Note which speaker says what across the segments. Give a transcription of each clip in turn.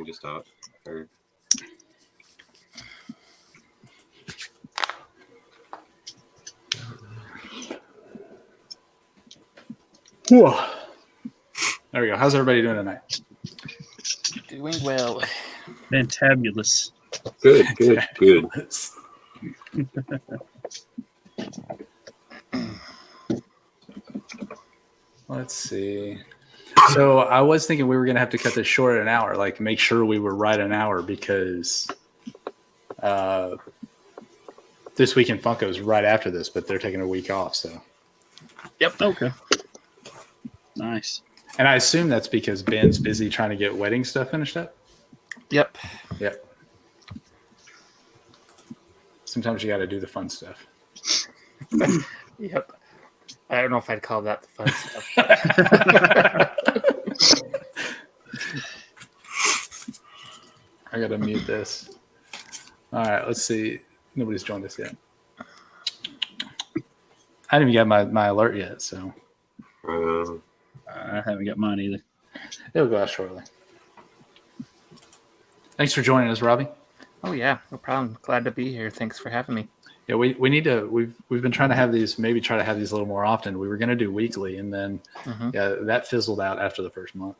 Speaker 1: me to stop. Or...
Speaker 2: Whew. There we go. How's everybody doing tonight?
Speaker 3: Doing well.
Speaker 4: Fantabulous.
Speaker 1: Good.
Speaker 2: Let's see. So I was thinking we were going to have to cut this short at an hour, like make sure we were right an hour because this week in Funko is right after this, but they're taking a week off. So.
Speaker 4: Yep. Okay. Nice.
Speaker 2: And I assume that's because Ben's busy trying to get wedding stuff finished up.
Speaker 3: Yep.
Speaker 2: Sometimes you got to do the fun stuff.
Speaker 3: Yep. I don't know if I'd call that the fun stuff.
Speaker 2: I got to mute this. All right, let's see. Nobody's joined us yet. I didn't even get my alert yet, so.
Speaker 4: I haven't got mine either.
Speaker 2: It'll go out shortly. Thanks for joining us, Robby.
Speaker 3: Oh yeah, no problem. Glad to be here. Thanks for having me.
Speaker 2: Yeah, we need to. We've been trying to have these. Maybe try to have these a little more often. We were going to do weekly, and then that fizzled out after the first month.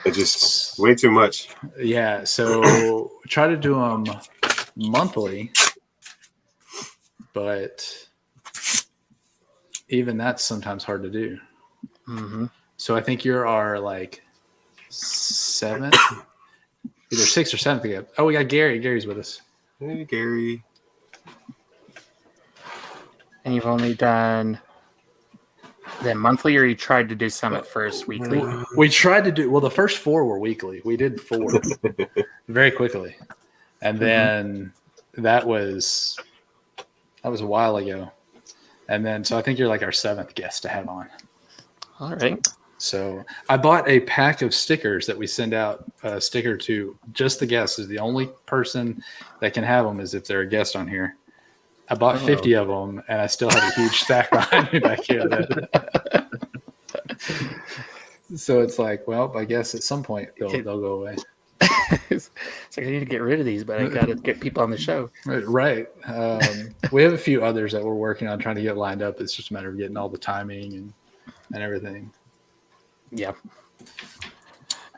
Speaker 1: It's just way too much.
Speaker 2: Yeah, so try to do them monthly, but even that's sometimes hard to do.
Speaker 3: Mm-hmm.
Speaker 2: So I think you're our like seventh, either sixth or seventh again. Oh, we got Gary. Gary's with us.
Speaker 1: Hey, Gary.
Speaker 3: And you've only done the monthly, or you tried to do some at first weekly?
Speaker 2: We tried to do, well, the first 4 were weekly. We did 4 very quickly. And then that was a while ago. And then, so I think you're like our 7th guest to have on.
Speaker 3: All right.
Speaker 2: So I bought a pack of stickers that we send out a sticker to just the guests. Is the only person that can have them is if they're a guest on here. I bought 50 of them, and I still have a huge stack behind me back here. So it's like, well, I guess at some point they'll go away.
Speaker 3: It's like, I need to get rid of these, but I got to get people on the show.
Speaker 2: Right. We have a few others that we're working on trying to get lined up. It's just a matter of getting all the timing and everything.
Speaker 3: Yeah.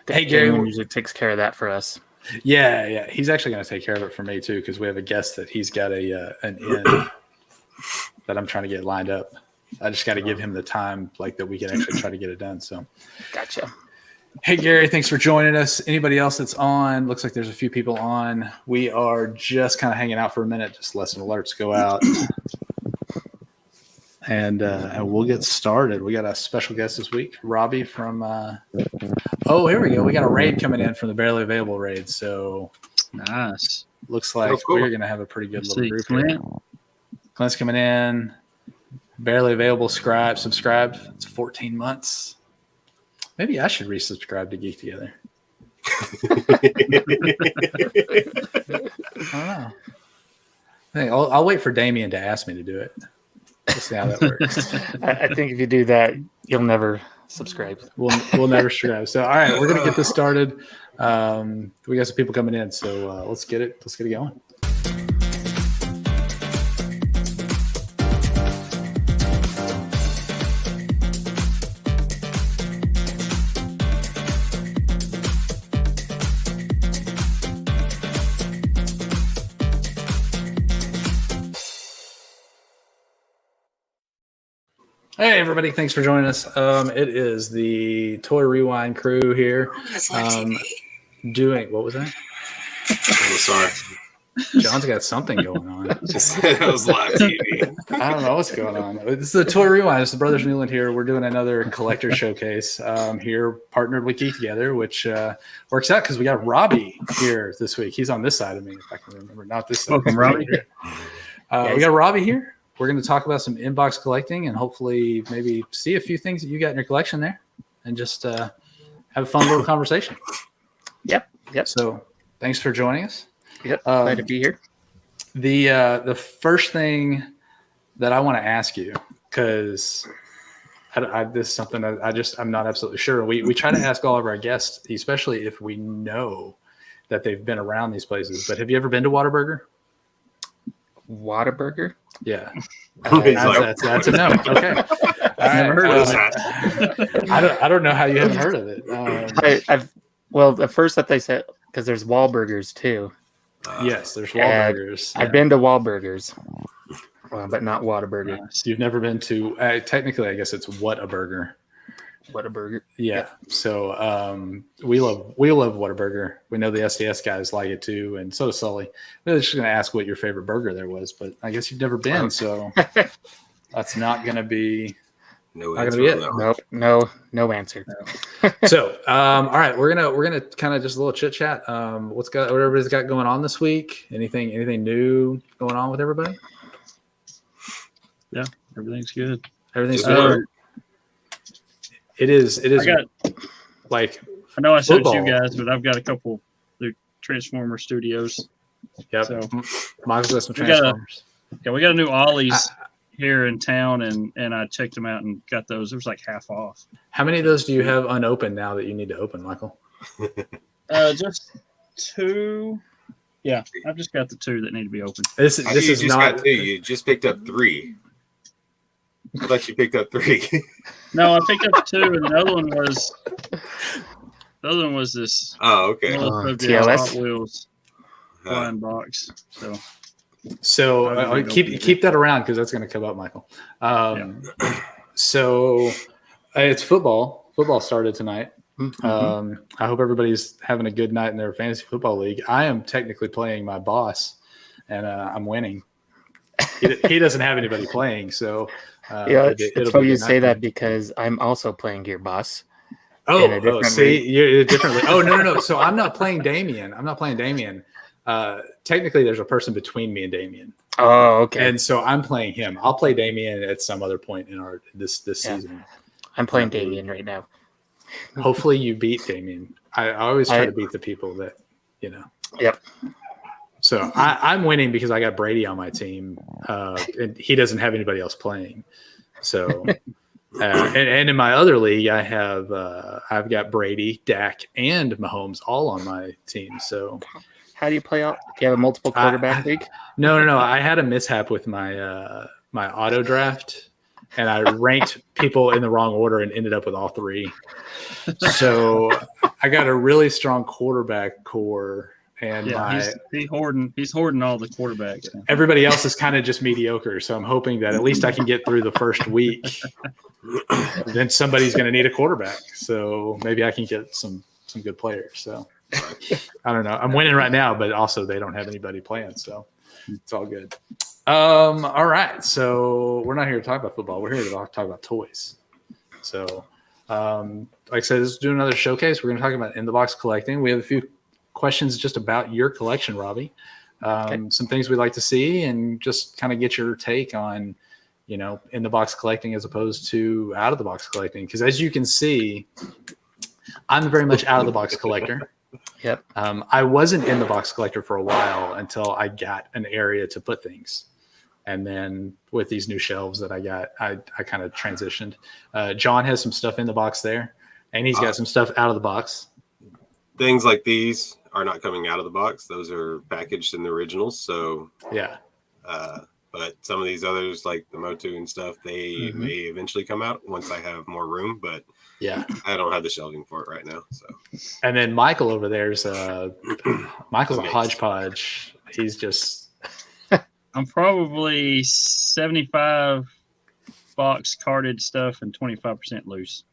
Speaker 2: Hey, Gary
Speaker 3: usually takes care of that for us.
Speaker 2: Yeah. He's actually going to take care of it for me too, because we have a guest that he's got an in that I'm trying to get lined up. I just got to give him the time, like that we can actually try to get it done. So,
Speaker 3: gotcha.
Speaker 2: Hey, Gary, thanks for joining us. Anybody else that's on? Looks like there's a few people on. We are just kind of hanging out for a minute, just let some alerts go out. And we'll get started. We got a special guest this week, Robby from here we go. We got a raid coming in from the Barely Available raid. So
Speaker 4: nice.
Speaker 2: Looks like we're going to have a pretty good little group here. Clint's coming in. Barely Available subscribed. It's 14 months. Maybe I should resubscribe to Geek Together. I don't know. I'll wait for Damien to ask me to do it. We'll see how that works.
Speaker 3: I think if you do that, you'll never subscribe.
Speaker 2: We'll never subscribe. So, all right, we're gonna get this started. We got some people coming in, so let's get it going. Hey, everybody. Thanks for joining us. It is the Toy Rewind crew here. Doing, what was that?
Speaker 1: I'm sorry.
Speaker 2: John's got something going on.
Speaker 1: It was live TV.
Speaker 2: I don't know what's going on. This is the Toy Rewind. It's the Brothers Newland here. We're doing another collector showcase here, partnered with Geek Together, which works out because we got Robby here this week. He's on this side of me, if I can remember. Not this side.
Speaker 4: Welcome, Robby.
Speaker 2: We got Robby here. We're going to talk about some inbox collecting and hopefully maybe see a few things that you got in your collection there and just have a fun little conversation.
Speaker 3: Yep.
Speaker 2: So thanks for joining us.
Speaker 3: Yep. Glad to be here.
Speaker 2: The first thing that I want to ask you, because This is something I'm not absolutely sure. We try to ask all of our guests, especially if we know that they've been around these places. But have you ever been to Whataburger?
Speaker 3: Whataburger?
Speaker 2: Yeah.
Speaker 1: He's like,
Speaker 2: That's a no. Okay.
Speaker 4: Never heard of
Speaker 1: that.
Speaker 2: I don't know how you haven't heard of it.
Speaker 3: Well, the first that they said, because there's Wahlburgers too.
Speaker 2: Yes, there's Wahlburgers.
Speaker 3: I've been to Wahlburgers, but not Whataburger.
Speaker 2: You've never been to technically, I guess it's Whataburger.
Speaker 3: Whataburger.
Speaker 2: Yeah. So we love Whataburger. We know the SDS guys like it too, and so does Sully. We were just going to ask what your favorite burger there was, but I guess you've never been, so that's not going to be.
Speaker 1: No
Speaker 2: Not
Speaker 1: answer
Speaker 2: gonna be
Speaker 1: on
Speaker 2: it.
Speaker 1: that one.
Speaker 3: Nope, no answer.
Speaker 2: So, all right, we're gonna kind of just a little chit chat. What everybody's got going on this week? Anything new going on with everybody?
Speaker 4: Yeah, everything's good.
Speaker 2: Everything's
Speaker 1: Just
Speaker 2: good.
Speaker 1: work.
Speaker 2: It is. Like
Speaker 4: I know I said
Speaker 2: football.
Speaker 4: you guys, but I've got a couple new Transformer studios.
Speaker 2: Yep.
Speaker 4: So
Speaker 2: Michael's got some
Speaker 4: We got a-
Speaker 2: Transformers.
Speaker 4: yeah, we got a new Ollies here in town, and I checked them out and got those. It was like half off.
Speaker 2: How many of those do you have unopened now that you need to open, Michael?
Speaker 4: Just 2. Yeah, I've just got the 2 that need to be opened.
Speaker 2: This
Speaker 1: You
Speaker 2: is
Speaker 1: just
Speaker 2: not.
Speaker 1: got 2. You just picked up 3. I thought you picked up 3.
Speaker 4: No, I picked up 2, and the other one was this
Speaker 1: Oh, okay.
Speaker 3: TLS?
Speaker 4: Hot Wheels blind box. So
Speaker 2: So keep that around because that's going to come up, Michael. So it's football. Football started tonight. I hope everybody's having a good night in their fantasy football league. I am technically playing my boss, and I'm winning. He doesn't have anybody playing, so
Speaker 3: It's funny you say that because I'm also playing your boss.
Speaker 2: See, you're differently. Oh no. So I'm not playing Damien. Technically, there's a person between me and Damien.
Speaker 3: Oh, okay.
Speaker 2: And so I'm playing him. I'll play Damien at some other point in this season.
Speaker 3: I'm playing Damien right now.
Speaker 2: Hopefully you beat Damien. I always try to beat the people that,
Speaker 3: Yep.
Speaker 2: So I'm winning because I got Brady on my team, and he doesn't have anybody else playing. So, and in my other league, I've got Brady, Dak, and Mahomes all on my team. So,
Speaker 3: how do you play out? Do you have a multiple quarterback league?
Speaker 2: No. I had a mishap with my my auto draft, and I ranked people in the wrong order and ended up with all 3. So I got a really strong quarterback core. And
Speaker 4: he's hoarding all the quarterbacks.
Speaker 2: Everybody else is kind of just mediocre. So I'm hoping that at least I can get through the first week. Then somebody's going to need a quarterback. So maybe I can get some good players. So I don't know. I'm winning right now, but also they don't have anybody playing. So it's all good. All right. So we're not here to talk about football. We're here to talk about toys. So like I said, this is doing another showcase. We're going to talk about in the box collecting. We have a few questions just about your collection, Robby. Some things we'd like to see and just kind of get your take on, in the box collecting as opposed to out of the box collecting. Because as you can see, I'm very much out of the box collector.
Speaker 3: Yep.
Speaker 2: I wasn't in the box collector for a while until I got an area to put things. And then with these new shelves that I got, I kind of transitioned. John has some stuff in the box there, and he's got some stuff out of the box.
Speaker 1: Things like these are not coming out of the box. Those are packaged in the originals. So
Speaker 2: yeah.
Speaker 1: But some of these others, like the Motu and stuff, they may eventually come out once I have more room. But
Speaker 2: yeah,
Speaker 1: I don't have the shelving for it right now. So.
Speaker 2: And then Michael over there's Michael's a hodgepodge. He's just.
Speaker 4: I'm probably 75 box carded stuff and 25% loose.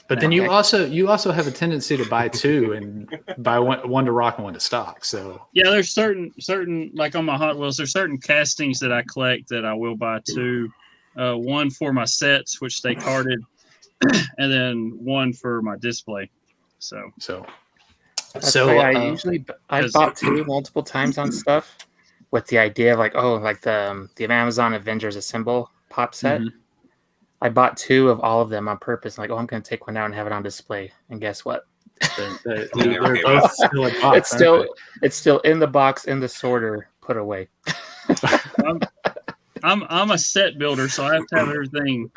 Speaker 2: But then you also have a tendency to buy 2 and buy one to rock and one to stock. So
Speaker 4: yeah, there's certain like on my Hot Wheels, there's certain castings that I collect that I will buy 2. One for my sets, which stay carded, and then one for my display. So
Speaker 3: I bought 2 multiple times on stuff with the idea of like the Amazon Avengers Assemble pop set. I bought 2 of all of them on purpose. I'm going to take one out and have it on display. And guess what?
Speaker 2: They're both still in box.
Speaker 3: It's still in the box in the sorter put away.
Speaker 4: I'm a set builder, so I have to have everything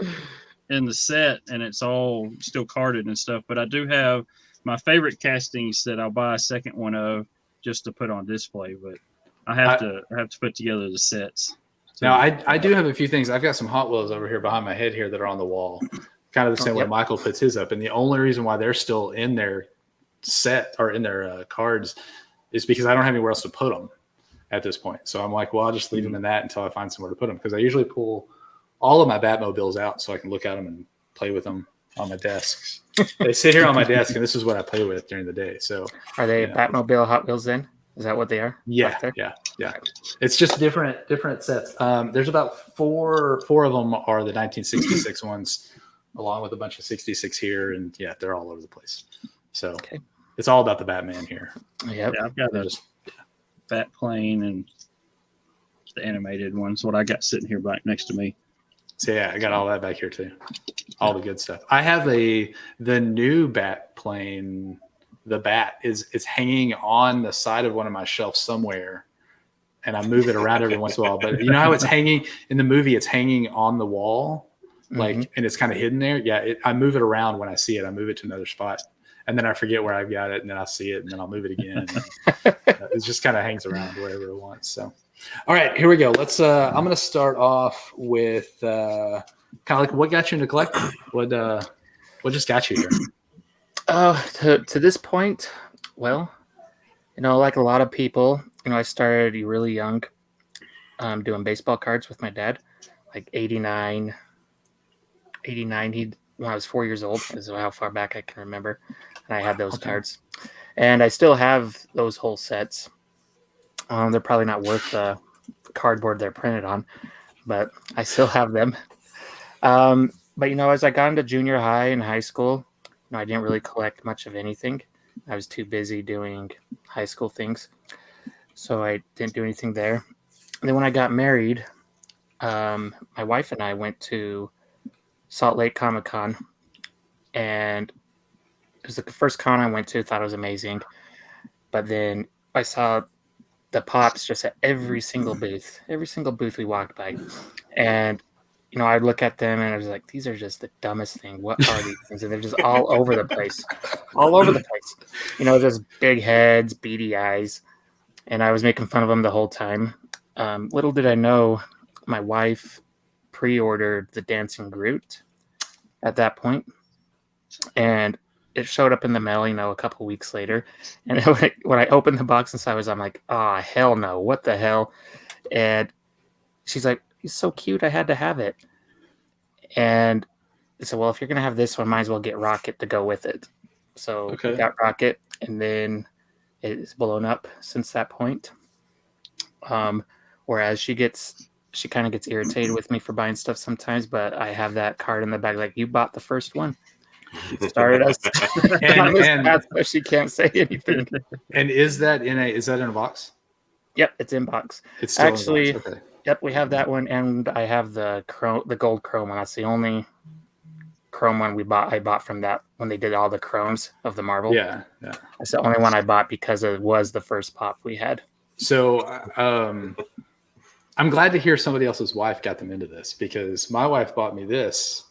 Speaker 4: in the set, and it's all still carded and stuff. But I do have my favorite castings that I'll buy a second one of just to put on display. But I have to put together the sets.
Speaker 2: Now, I do have a few things. I've got some Hot Wheels over here behind my head here that are on the wall, kind of the same way Michael puts his up. And the only reason why they're still in their set or in their cards is because I don't have anywhere else to put them at this point. So I'm like, well, I'll just leave them in that until I find somewhere to put them, because I usually pull all of my Batmobiles out so I can look at them and play with them on my desks. They sit here on my desk, and this is what I play with during the day. So
Speaker 3: are they Batmobile Hot Wheels then? Is that what they are?
Speaker 2: Yeah. It's just different sets. There's about four of them are the 1966 ones, along with a bunch of 66 here, and they're all over the place. So it's all about the Batman here.
Speaker 3: Yep.
Speaker 4: Yeah, I've got those Bat plane and the animated ones. What I got sitting here back next to me.
Speaker 2: So I got all that back here too. All the good stuff. I have the new Bat plane. The Bat is hanging on the side of one of my shelves somewhere, and I move it around every once in a while. But you know how it's hanging in the movie? It's hanging on the wall, and it's kind of hidden there. Yeah, I move it around when I see it. I move it to another spot, and then I forget where I've got it, and then I'll see it, and then I'll move it again. It just kind of hangs around wherever it wants. So, all right, here we go. Let's. I'm going to start off with kind of like what got you into collecting. What just got you here?
Speaker 3: To this point, well, like a lot of people, I started really young, doing baseball cards with my dad, like 89. When I was 4 years old is how far back I can remember, and I had those cards, and I still have those whole sets. They're probably not worth the cardboard they're printed on, but I still have them. But as I got into junior high and high school, I didn't really collect much of anything. I was too busy doing high school things, so I didn't do anything there. And then when I got married, my wife and I went to Salt Lake Comic Con, and it was the first con I went to. Thought it was amazing, but then I saw the Pops just at every single booth we walked by, and I'd look at them and I was like, these are just the dumbest thing. What are these things? And they're just all over the place. Just big heads, beady eyes. And I was making fun of them the whole time. Little did I know, my wife pre-ordered the Dancing Groot at that point. And it showed up in the mail, a couple weeks later. And when I opened the box and saw it, I'm like, oh, hell no. What the hell? And she's like, he's so cute, I had to have it. And I said, well, if you're going to have this one, might as well get Rocket to go with it. So we got Rocket, and then it's blown up since that point. Whereas she kind of gets irritated with me for buying stuff sometimes, but I have that card in the bag, like, you bought the first one. Started us but she can't say anything.
Speaker 2: And is that in a box?
Speaker 3: Yep, it's in box.
Speaker 2: It's still
Speaker 3: actually
Speaker 2: in box. Okay.
Speaker 3: Yep, we have that one, and I have the gold chrome one. That's the only chrome one I bought from that when they did all the chromes of the Marvel.
Speaker 2: Yeah.
Speaker 3: That's the only one I bought because it was the first pop we had.
Speaker 2: So I'm glad to hear somebody else's wife got them into this, because my wife bought me this,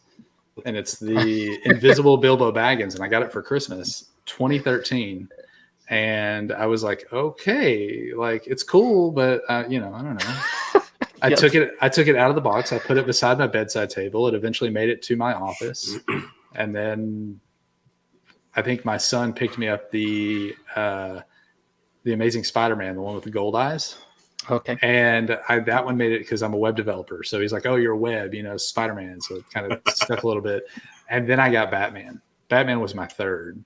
Speaker 2: and it's the Invisible Bilbo Baggins, and I got it for Christmas 2013. And I was like, okay, like, it's cool, but I don't know. I took it out of the box. I put it beside my bedside table. It eventually made it to my office. And then I think my son picked me up the Amazing Spider-Man, the one with the gold eyes.
Speaker 3: Okay.
Speaker 2: And that one made it because I'm a web developer. So he's like, oh, you're a web, Spider-Man. So it kind of stuck a little bit. And then I got Batman. Batman was my third,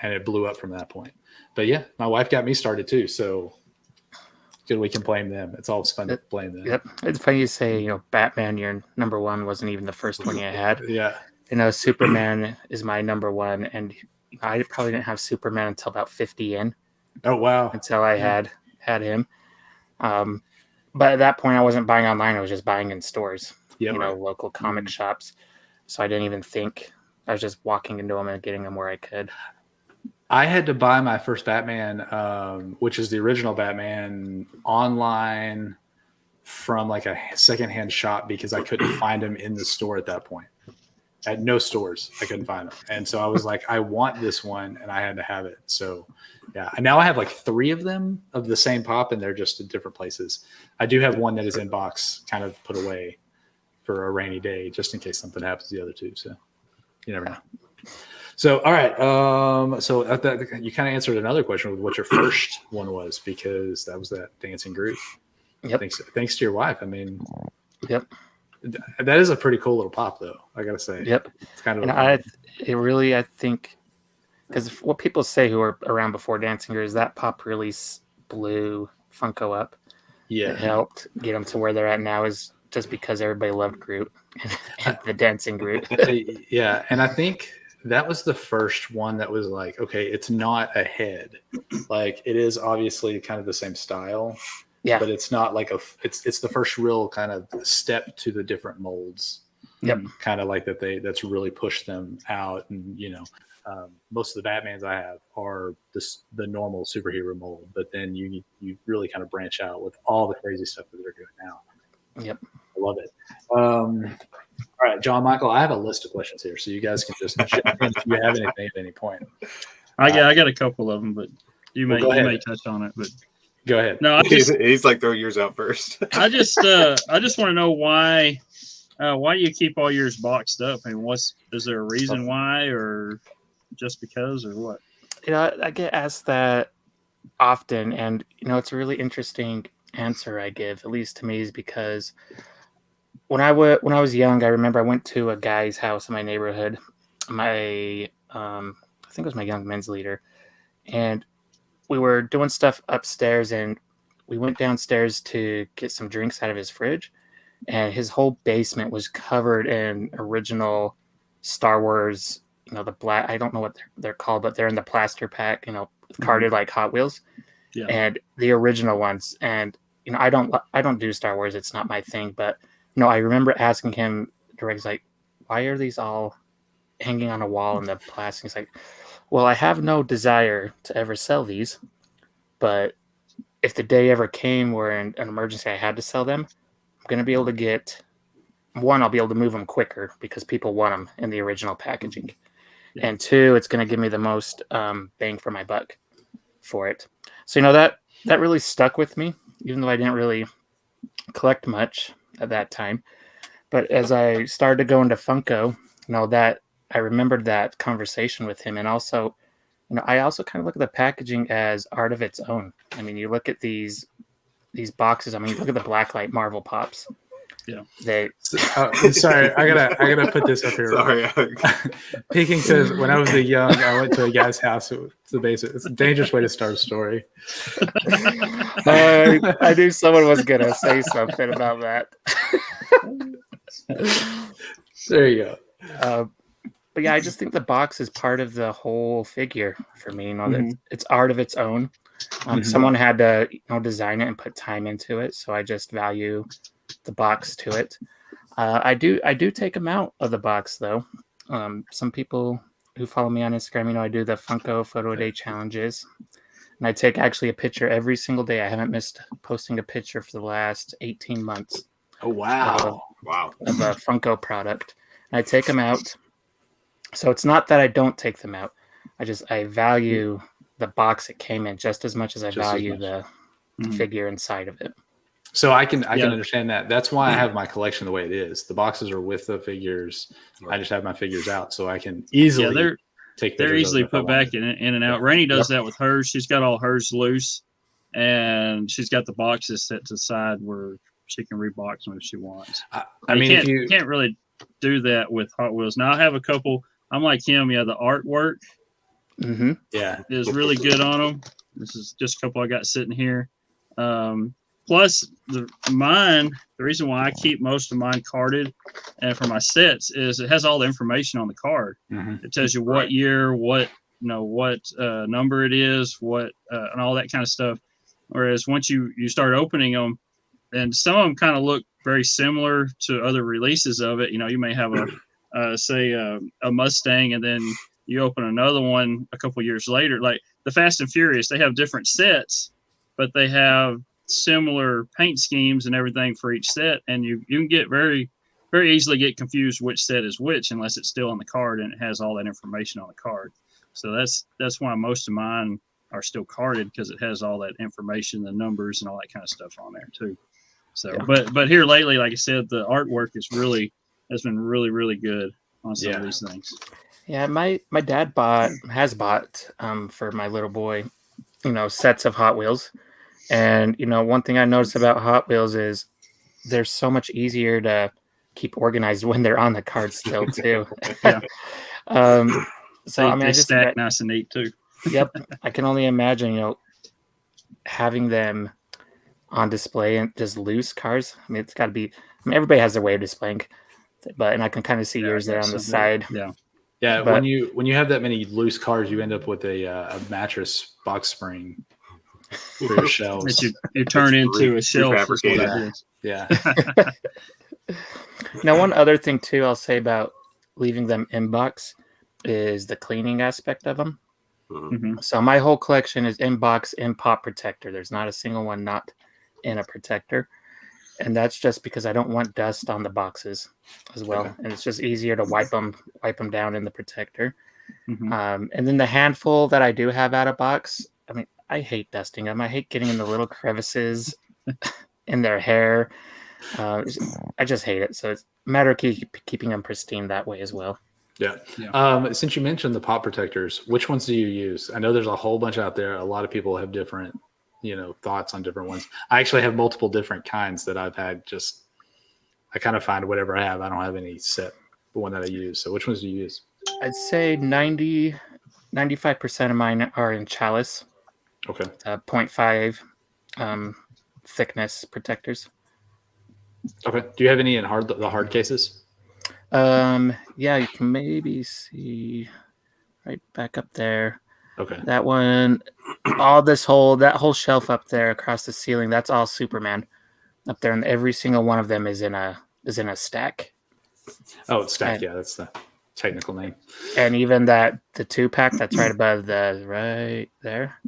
Speaker 2: and it blew up from that point. But yeah, my wife got me started too. So good, we can blame them. It's always fun to blame them.
Speaker 3: Yep. It's funny you say, Batman, your number one wasn't even the first one you had.
Speaker 2: Yeah.
Speaker 3: Superman is my number one, and I probably didn't have Superman until about 50 in.
Speaker 2: Oh, wow.
Speaker 3: Until I had him. But at that point, I wasn't buying online. I was just buying in stores, local comic shops. So I didn't even think. I was just walking into them and getting them where I could.
Speaker 2: I had to buy my first Batman, which is the original Batman, online from like a secondhand shop because I couldn't find him in the store at that point. at no stores. I couldn't find them. And so I was like, I want this one, and I had to have it. So yeah. And now I have like 3 of them of the same pop, and they're just in different places. I do have one that is in box, kind of put away for a rainy day, just in case something happens to the other 2. So you never know. So, all right. So you kind of answered another question with what your first one was, because that was that dancing group.
Speaker 3: Yep.
Speaker 2: Thanks to your wife. I mean,
Speaker 3: yep.
Speaker 2: That is a pretty cool little pop, though. I gotta say.
Speaker 3: Yep.
Speaker 2: It's kind of.
Speaker 3: And I think, because what people say who were around before Dancing Group is that pop really blew Funko up.
Speaker 2: Yeah.
Speaker 3: It helped get them to where they're at now is just because everybody loved Group and the Dancing Group.
Speaker 2: Yeah, and I think that was the first one that was like, okay, it's not a head. Like, it is obviously kind of the same style.
Speaker 3: Yeah.
Speaker 2: But it's not like it's the first real kind of step to the different molds.
Speaker 3: Yep.
Speaker 2: Kind of like that's really pushed them out. And, most of the Batmans I have are the normal superhero mold, but then you really kind of branch out with all the crazy stuff that they're doing now.
Speaker 3: Yep.
Speaker 2: I love it. All right, John Michael, I have a list of questions here, so you guys can just jump in if you have anything at any point.
Speaker 4: I got a couple of them, but you may touch on it. But
Speaker 2: go ahead.
Speaker 4: No,
Speaker 1: he's like, throw yours out first.
Speaker 4: I just want to know why you keep all yours boxed up. I mean, is there a reason why, or just because, or what?
Speaker 3: I get asked that often, and it's a really interesting answer I give, at least to me, is because when I was young, I remember I went to a guy's house in my neighborhood. I think it was my young men's leader, and we were doing stuff upstairs, and we went downstairs to get some drinks out of his fridge, and his whole basement was covered in original Star Wars, the black, I don't know what they're called, but they're in the plaster pack, carded like Hot Wheels. Yeah. And the original ones. And, I don't do Star Wars. It's not my thing, but I remember asking him direct, like, why are these all hanging on a wall in the plastic? He's like, well, I have no desire to ever sell these, but if the day ever came where in an emergency I had to sell them, I'm going to be able to get one, I'll be able to move them quicker because people want them in the original packaging. Yeah. And 2, it's going to give me the most bang for my buck for it. So, that really stuck with me, even though I didn't really collect much at that time. But as I started to go into Funko, that I remembered that conversation with him. And also, I also kind of look at the packaging as art of its own. I mean, you look at these boxes. I mean, look at the Blacklight Marvel Pops. Yeah.
Speaker 2: Sorry, I gotta put this up here.
Speaker 1: Sorry.
Speaker 2: Peking says, when I was young, I went to a guy's house. It's the basement. It's a dangerous way to start a story.
Speaker 3: I knew someone was gonna say something about that.
Speaker 2: There you go.
Speaker 3: But yeah, I just think the box is part of the whole figure for me. That it's art of its own. Someone had to design it and put time into it, so I just value the box to it. I do take them out of the box though. Some people who follow me on Instagram, I do the Funko Photo Day challenges, and I take actually a picture every single day. I haven't missed posting a picture for the last 18 months.
Speaker 2: Oh wow!
Speaker 3: Of a Funko product. And I take them out. So it's not that I don't take them out. I value the box it came in just as much as I value the figure inside of it.
Speaker 2: So I can understand that. That's why I have my collection the way it is. The boxes are with the figures. I just have my figures out, so I can easily take.
Speaker 4: They're easily put back in and out. Rainey does that with hers. She's got all hers loose, and she's got the boxes set to the side where she can rebox them if she wants. You can't really do that with Hot Wheels. Now I have a couple. I'm like him. Yeah, the artwork, is really good on them. This is just a couple I got sitting here. Plus, the reason why I keep most of mine carded and for my sets is it has all the information on the card. It tells you what year, what number it is, and all that kind of stuff. Whereas once you start opening them, and some of them kind of look very similar to other releases of it. You may have a Mustang, and then you open another one a couple years later. Like the Fast and Furious, they have different sets, but they have similar paint schemes and everything for each set, and you can get very very easily get confused which set is which unless it's still on the card and it has all that information on the card. So that's why most of mine are still carded, because it has all that information, the numbers and all that kind of stuff on there too. So, but here lately, like I said, the artwork has been really, really good on some of these things.
Speaker 3: Yeah, my dad has bought for my little boy, sets of Hot Wheels. And one thing I noticed about Hot Wheels is they're so much easier to keep organized when they're on the card still too.
Speaker 4: Yeah.
Speaker 3: So
Speaker 4: they stack nice and neat too.
Speaker 3: Yep. I can only imagine, having them on display and just loose cars. I mean, it's got to be. I mean, everybody has their way of displaying, and I can kind of see yours there on the side.
Speaker 4: Yeah.
Speaker 2: Yeah, but when you have that many loose cars, you end up with a mattress box spring for your shelves.
Speaker 4: You turn into a shelf.
Speaker 2: Yeah.
Speaker 3: Now, one other thing too, I'll say about leaving them in box is the cleaning aspect of them.
Speaker 4: Mm-hmm.
Speaker 3: So my whole collection is in box, in pop protector. There's not a single one not in a protector. And that's just because I don't want dust on the boxes as well. Okay. And it's just easier to wipe them down in the protector.
Speaker 4: Mm-hmm.
Speaker 3: And then the handful that I do have out of box, I mean, I hate dusting them. I hate getting in the little crevices in their hair. I just hate it. So it's a matter of keeping them pristine that way as well.
Speaker 2: Yeah. Since you mentioned the pop protectors, which ones do you use? I know there's a whole bunch out there. A lot of people have different thoughts on different ones. I actually have multiple different kinds that I've had. I kind of find whatever I have. I don't have any set one that I use. So which ones do you use?
Speaker 3: I'd say 95% of mine are in chalice.
Speaker 2: Okay.
Speaker 3: 0.5 thickness protectors.
Speaker 2: Okay. Do you have any in the hard cases?
Speaker 3: Yeah, you can maybe see right back up there.
Speaker 2: Okay.
Speaker 3: That one, that whole shelf up there across the ceiling, that's all Superman up there, and every single one of them is in a stack.
Speaker 2: Oh, it's stacked. Yeah, that's the technical name. And
Speaker 3: even the 2-pack that's right above right there,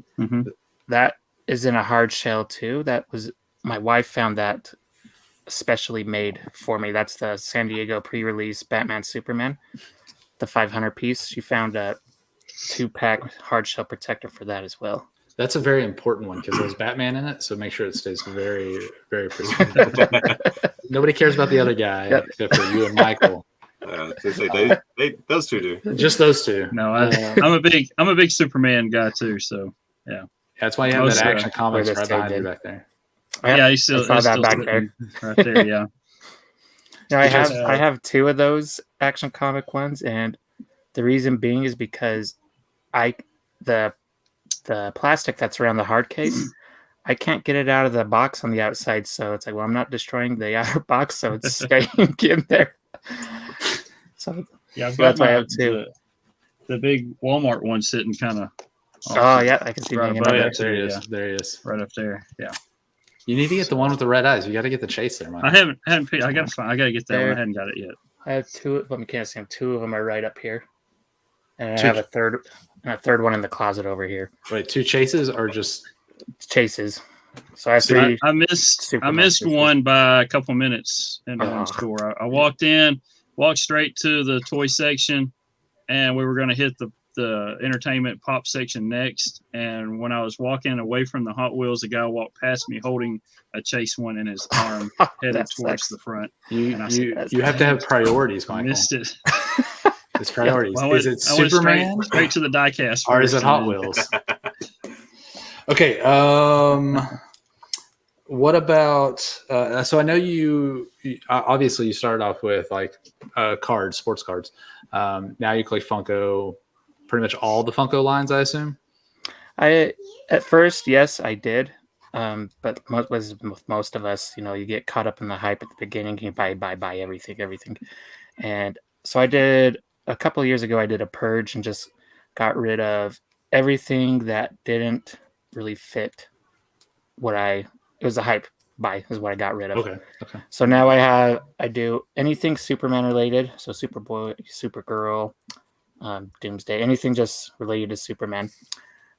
Speaker 3: that is in a hard shell too. That was my wife found that specially made for me. That's the San Diego pre-release Batman Superman, the 500 piece. She found a 2-pack hard shell protector for that as well.
Speaker 2: That's a very important one because there's Batman in it, so make sure it stays very, very pretty. Nobody cares about the other guy except for you and Michael.
Speaker 1: Those two do.
Speaker 2: Just those two.
Speaker 4: No, I'm a big Superman guy too. So yeah,
Speaker 2: that's why you have that Action Comics right behind you back there.
Speaker 4: Yeah, he's still
Speaker 3: that back there.
Speaker 4: Right there. Yeah.
Speaker 3: I have 2 of those Action Comic ones, and the reason being is because the plastic that's around the hard case, I can't get it out of the box on the outside. So it's like, well, I'm not destroying the outer box, so it's staying in there. So
Speaker 4: yeah, that's why I have 2. The big Walmart one sitting kind of.
Speaker 3: Oh yeah, I can see
Speaker 2: right
Speaker 3: above
Speaker 2: it. There he is. There he is.
Speaker 4: Right up there. Yeah.
Speaker 2: You need to get the one with the red eyes. You got to get the chase there, man.
Speaker 4: I haven't picked. I gotta get that one. I hadn't got it yet.
Speaker 3: I have 2. Let me can't see them. 2 of them are right up here, and I have a third one in the closet over here.
Speaker 2: Wait, 2 chases or just
Speaker 3: chases? So I have 3.
Speaker 4: I missed one by a couple minutes in the store. I walked straight to the toy section, and we were going to hit the entertainment pop section next. And when I was walking away from the Hot Wheels, a guy walked past me holding a chase one in his arm, headed towards the front.
Speaker 2: You have to have priorities, Michael.
Speaker 4: Missed it.
Speaker 2: It's priorities.
Speaker 4: Well,
Speaker 2: is it Superman?
Speaker 4: Straight to the diecast.
Speaker 2: Or is it Hot Wheels? Okay. What about? So I know you obviously you started off with like cards, sports cards. Now you collect Funko. Pretty much all the Funko lines, I assume.
Speaker 3: At first, yes, I did. But with most of us, you get caught up in the hype at the beginning. You buy everything. And so I did a couple of years ago. I did a purge and just got rid of everything that didn't really fit it was a hype buy is what I got rid of.
Speaker 2: Okay.
Speaker 3: So now I do anything Superman related. So Superboy, Supergirl, Doomsday, anything just related to Superman.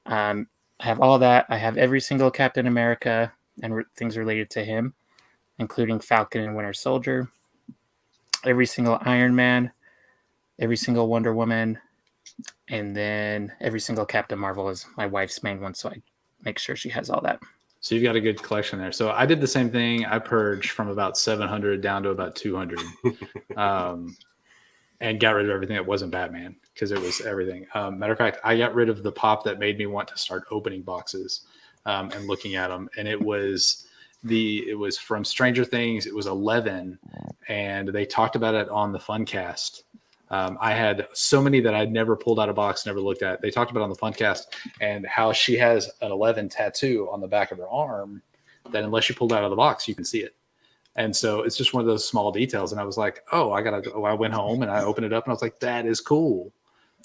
Speaker 3: I have all that. I have every single Captain America and things related to him, including Falcon and Winter Soldier. every single Iron Man, every single Wonder Woman, and then every single Captain Marvel is my wife's main one, so I make sure she has all that.
Speaker 2: So you've got a good collection there. So I did the same thing. I purged from about 700 down to about 200, and got rid of everything that wasn't Batman because it was everything. Matter of fact, I got rid of the pop that made me want to start opening boxes and looking at them, and it was from Stranger Things. It was 11, and they talked about it on the Funcast. I had so many that I'd never pulled out of box, never looked at. They talked about it on the Funcast and how she has an 11 tattoo on the back of her arm that unless you pull it out of the box, you can see it. And so it's just one of those small details. And I was like, oh, I went home and I opened it up and I was like, that is cool.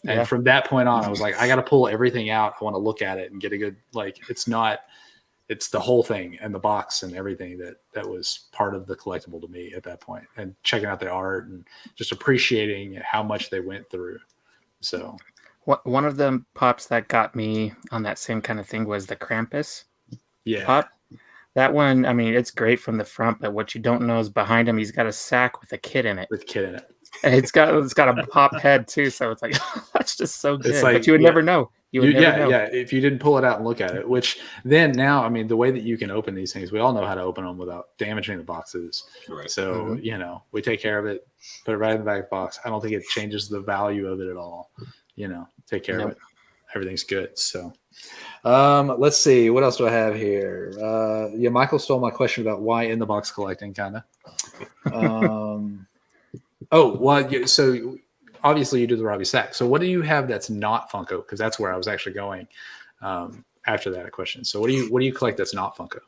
Speaker 2: And from that point on, I was like, I got to pull everything out. I want to look at it and get a good, like, it's the whole thing and the box and everything that was part of the collectible to me at that point, and checking out the art and just appreciating how much they went through. So
Speaker 3: one of the pops that got me on that same kind of thing was the Krampus pop. That one, I mean, it's great from the front, but what you don't know is behind him, he's got a sack with a kid in it. And it's got a pop head too, so it's like that's just so good. Like, but you would never know. You would never know.
Speaker 2: Yeah, if you didn't pull it out and look at it. Which then now, I mean, the way that you can open these things, we all know how to open them without damaging the boxes.
Speaker 1: Right.
Speaker 2: So we take care of it, put it right in the back of the box. I don't think it changes the value of it at all. Take care of it. Everything's good. So let's see, what else do I have here? Michael stole my question about why in the box collecting, kind of. So obviously you do the Robby Sack. So what do you have that's not Funko? Because that's where I was actually going after that question. So what do you collect that's not Funko?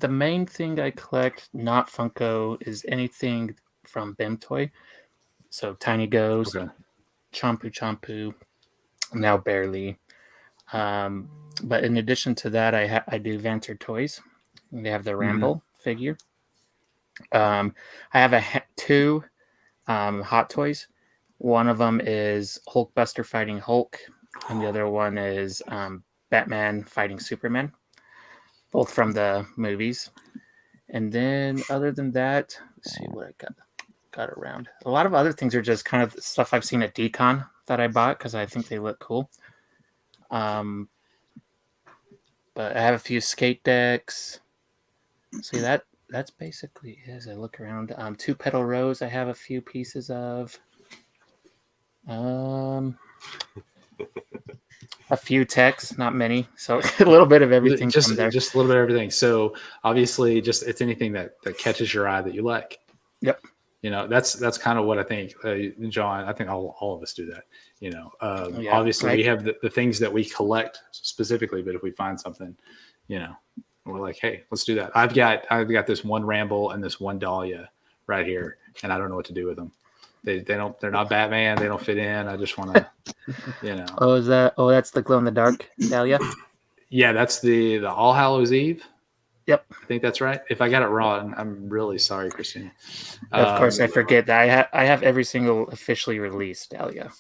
Speaker 3: The main thing I collect not Funko is anything from BIM Toy. So Tiny Goes, Chompu, now Barely. But in addition to that, I do Vanter Toys. They have the Ramble figure. I have two Hot Toys. One of them is Hulkbuster fighting Hulk, and the other one is Batman fighting Superman, both from the movies. And then other than that, let's see what I got around. A lot of other things are just kind of stuff I've seen at Decon that I bought because I think they look cool. But I have a few skate decks. See, that's basically it as I look around. Two Petal Rose I have a few pieces of. A few techs, not many. So a little bit of everything
Speaker 2: just
Speaker 3: from there.
Speaker 2: Just a little bit of everything. So obviously just it's anything that catches your eye that you like.
Speaker 3: Yep.
Speaker 2: That's kind of what I think, John. I think all of us do that. Obviously we have the things that we collect specifically, but if we find something, we're like, hey, let's do that. I've got this one Ramble and this one Dahlia right here, and I don't know what to do with them. They're not Batman. They don't fit in. I just want to,
Speaker 3: that's the glow in the dark Dahlia.
Speaker 2: Yeah, that's the All Hallows Eve.
Speaker 3: Yep.
Speaker 2: I think that's right. If I got it wrong, I'm really sorry, Christina.
Speaker 3: Of course, I forget that I have every single officially released Dahlia.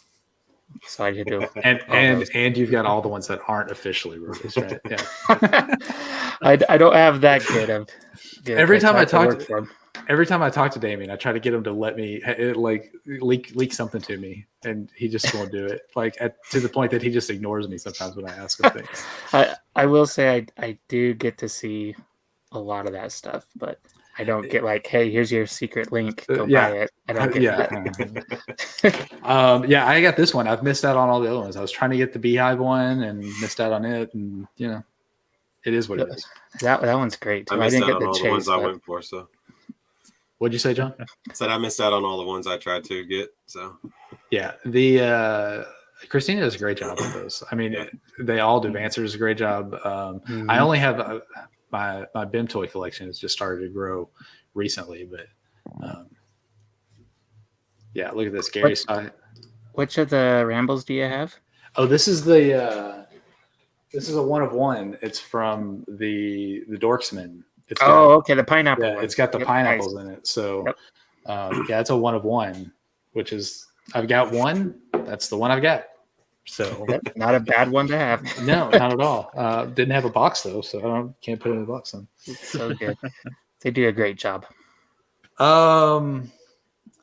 Speaker 3: So I did do
Speaker 2: and you've got all the ones that aren't officially released, right? Yeah.
Speaker 3: I don't have that good.
Speaker 2: Every time I talk to Damien, I try to get him to let me leak something to me, and he just won't do it. To the point that he just ignores me sometimes when I ask him things.
Speaker 3: I will say I do get to see a lot of that stuff, but I don't get like, hey, here's your secret link. Go buy it. I don't get that.
Speaker 2: I got this one. I've missed out on all the other ones. I was trying to get the Beehive one and missed out on it, and it is what it is.
Speaker 3: That one's great too.
Speaker 1: I missed
Speaker 3: didn't
Speaker 1: out
Speaker 3: get
Speaker 1: on all the ones I went for. So
Speaker 2: what'd you say, John?
Speaker 1: I said I missed out on all the ones I tried to get. So
Speaker 2: yeah, the Christina does a great job with those. I mean, they all do. Vancer does a great job. I only have my BIM toy collection has just started to grow recently, but look at this, Gary.
Speaker 3: Which of the Rambles do you have?
Speaker 2: Oh, this is a one of one. It's from the Dorksman.
Speaker 3: The pineapple.
Speaker 2: Yeah, it's got the pineapples in it. So it's a one of one, which is I've got one. That's the one I've got. So
Speaker 3: not a bad one to have.
Speaker 2: No, not at all. Didn't have a box though, so I can't put it in the box then.
Speaker 3: It's so good. They do a great job.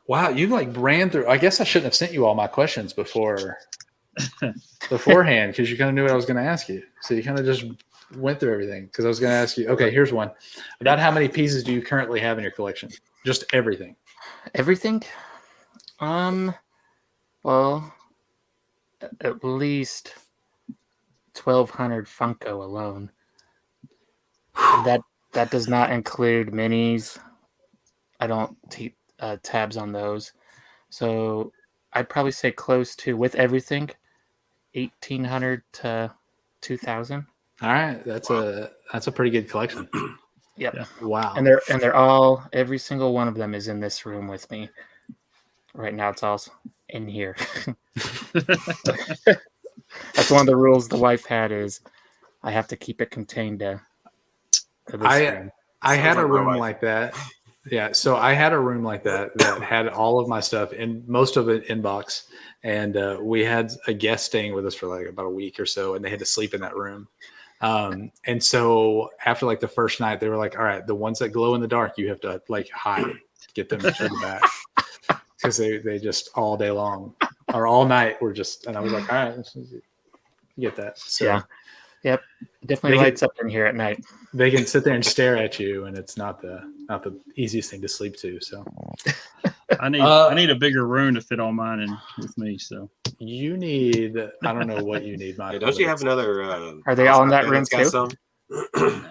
Speaker 2: Wow, you like ran through. I guess I shouldn't have sent you all my questions beforehand because you kind of knew what I was going to ask you. So you kind of just went through everything because I was going to ask you. Okay, here's one. About how many pieces do you currently have in your collection? Just everything.
Speaker 3: Everything? Well, at least 1,200 Funko alone. That does not include minis. I don't keep tabs on those. So I'd probably say close to, with everything, 1,800 to 2,000.
Speaker 2: All right, that's a pretty good collection.
Speaker 3: Yep.
Speaker 4: Yeah.
Speaker 2: Wow.
Speaker 3: And they're all, every single one of them is in this room with me. Right now it's all in here. That's one of the rules the wife had is I have to keep it contained to this room.
Speaker 2: I had a
Speaker 1: like
Speaker 2: room
Speaker 1: my wife.
Speaker 2: like that. Yeah, so I had a room like that had all of my stuff and most of it in box. And we had a guest staying with us for like about a week or so, and they had to sleep in that room. And so after like the first night, they were like, "All right, the ones that glow in the dark, you have to like hide, get them to the back," because they just all day long or all night were just. And I was like, "All right, you get that." So
Speaker 3: Yeah. Yep. Definitely lights up in here at night.
Speaker 2: they can sit there and stare at you, and it's not the easiest thing to sleep to. So
Speaker 4: I need a bigger room to fit all mine in with me. So
Speaker 2: you need, I don't know what you need, Michael.
Speaker 1: Hey, don't you have another?
Speaker 3: Are they all in that room
Speaker 1: that's
Speaker 3: too?
Speaker 1: got some?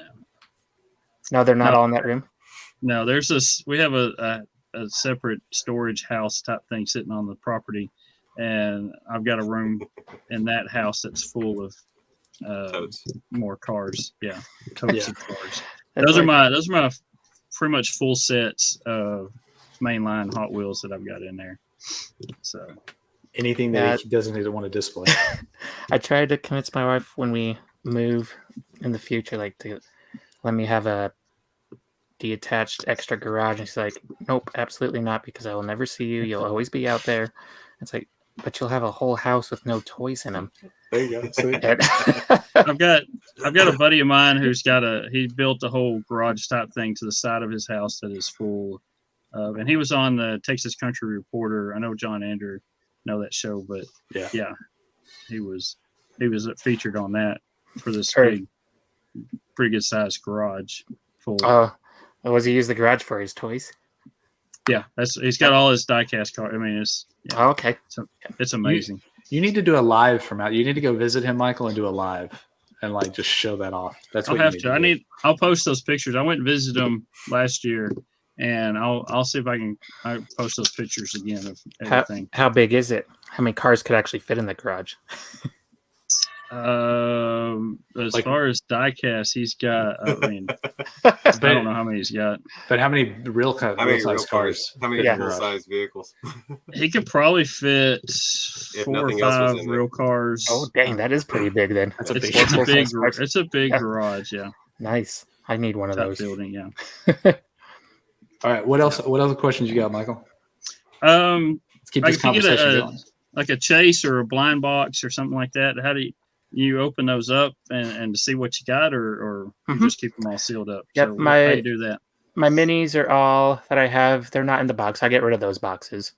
Speaker 3: No, they're not
Speaker 4: No.
Speaker 3: all in that room.
Speaker 4: no, there's this. We have a separate storage house type thing sitting on the property, and I've got a room in that house that's full of
Speaker 1: Totes.
Speaker 4: more cars. Yeah, totes
Speaker 2: Yeah.
Speaker 4: of cars.
Speaker 3: That's
Speaker 4: Those are
Speaker 3: like-
Speaker 4: my pretty much full sets of mainline Hot Wheels that I've got in there. So
Speaker 2: anything that he doesn't even want to display.
Speaker 3: I tried to convince my wife when we move in the future, like to let me have a detached extra garage. And she's like, "Nope, absolutely not, because I will never see you. You'll always be out there." It's like, but you'll have a whole house with no toys in them.
Speaker 2: There you go. Sweet.
Speaker 4: I've got a buddy of mine who's he built a whole garage type thing to the side of his house that is full of, and he was on the Texas Country Reporter. I know John Andrew know that show, but yeah, he was featured on that for this pretty good sized garage full.
Speaker 3: Was he use the garage for his toys?
Speaker 4: Yeah, he's got all his die-cast cars. I mean,
Speaker 3: Okay.
Speaker 4: It's amazing.
Speaker 2: You need to do a live from out. You need to go visit him, Michael, and do a live and like just show that off. That's what
Speaker 4: I'll have
Speaker 2: you
Speaker 4: to.
Speaker 2: need.
Speaker 4: I'll post those pictures. I went and visited him last year, and I'll see if I post those pictures again of everything.
Speaker 3: How big is it? How many cars could actually fit in the garage?
Speaker 4: As far as diecast, he's got. I mean,
Speaker 2: I
Speaker 4: don't know how many he's got.
Speaker 2: But how many real
Speaker 1: How many real
Speaker 2: size
Speaker 1: cars? How many full size vehicles?
Speaker 4: He could probably fit
Speaker 1: If
Speaker 4: 4 or
Speaker 1: nothing else was
Speaker 4: 5
Speaker 1: in there.
Speaker 4: real cars.
Speaker 3: Oh, dang, that is pretty big then.
Speaker 2: That's a big.
Speaker 4: It's a big
Speaker 3: Yeah.
Speaker 4: garage. Yeah,
Speaker 3: Nice. I need one of
Speaker 4: type
Speaker 3: those.
Speaker 4: building. Yeah.
Speaker 2: All right. What else? What other questions you got, Michael? Let's keep
Speaker 4: Like
Speaker 2: this
Speaker 4: if you get
Speaker 2: conversation going.
Speaker 4: like a chase or a blind box or something like that. How do you open those up and to see what you got, or you just keep them all sealed up?
Speaker 3: Yep,
Speaker 4: So how do you do that?
Speaker 3: My minis are all that I have. They're not in the box. I get rid of those boxes,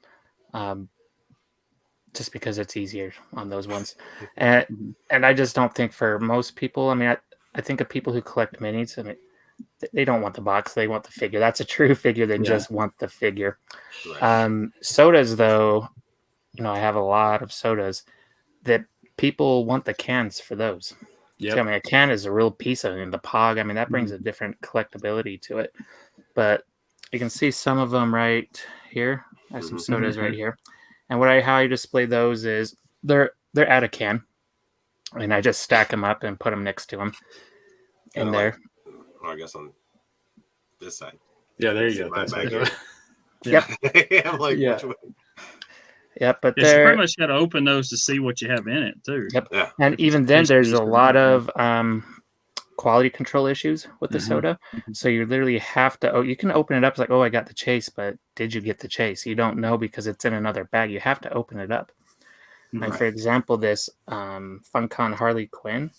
Speaker 3: just because it's easier on those ones. And I just don't think for most people. I mean, I think of people who collect minis. I mean, they don't want the box. They want the figure. That's a true figure. They just want the figure.
Speaker 1: Right.
Speaker 3: Sodas, though, I have a lot of sodas that people want the cans for those.
Speaker 2: Yep.
Speaker 3: So, I mean, a can is a real piece of it. And the Pog, I mean, that brings a different collectability to it. But you can see some of them right here. I have some sodas right here. And how I display those is they're at a can, and I just stack them up and put them next to them in there.
Speaker 1: I guess on this side.
Speaker 2: Yeah, there you go.
Speaker 1: Right
Speaker 2: That's
Speaker 1: back
Speaker 2: better.
Speaker 3: Yep.
Speaker 1: I'm like,
Speaker 2: Yeah.
Speaker 1: which one?
Speaker 3: Yep, but
Speaker 4: You pretty much got to open those to see what you have in it too.
Speaker 3: Yep.
Speaker 1: Yeah.
Speaker 3: And even then, there's a lot of quality control issues with the soda. So you literally have to. You can open it up. It's like, oh, I got the chase, but did you get the chase? You don't know because it's in another bag. You have to open it up. Like, for example, this Funcon Harley Quinn.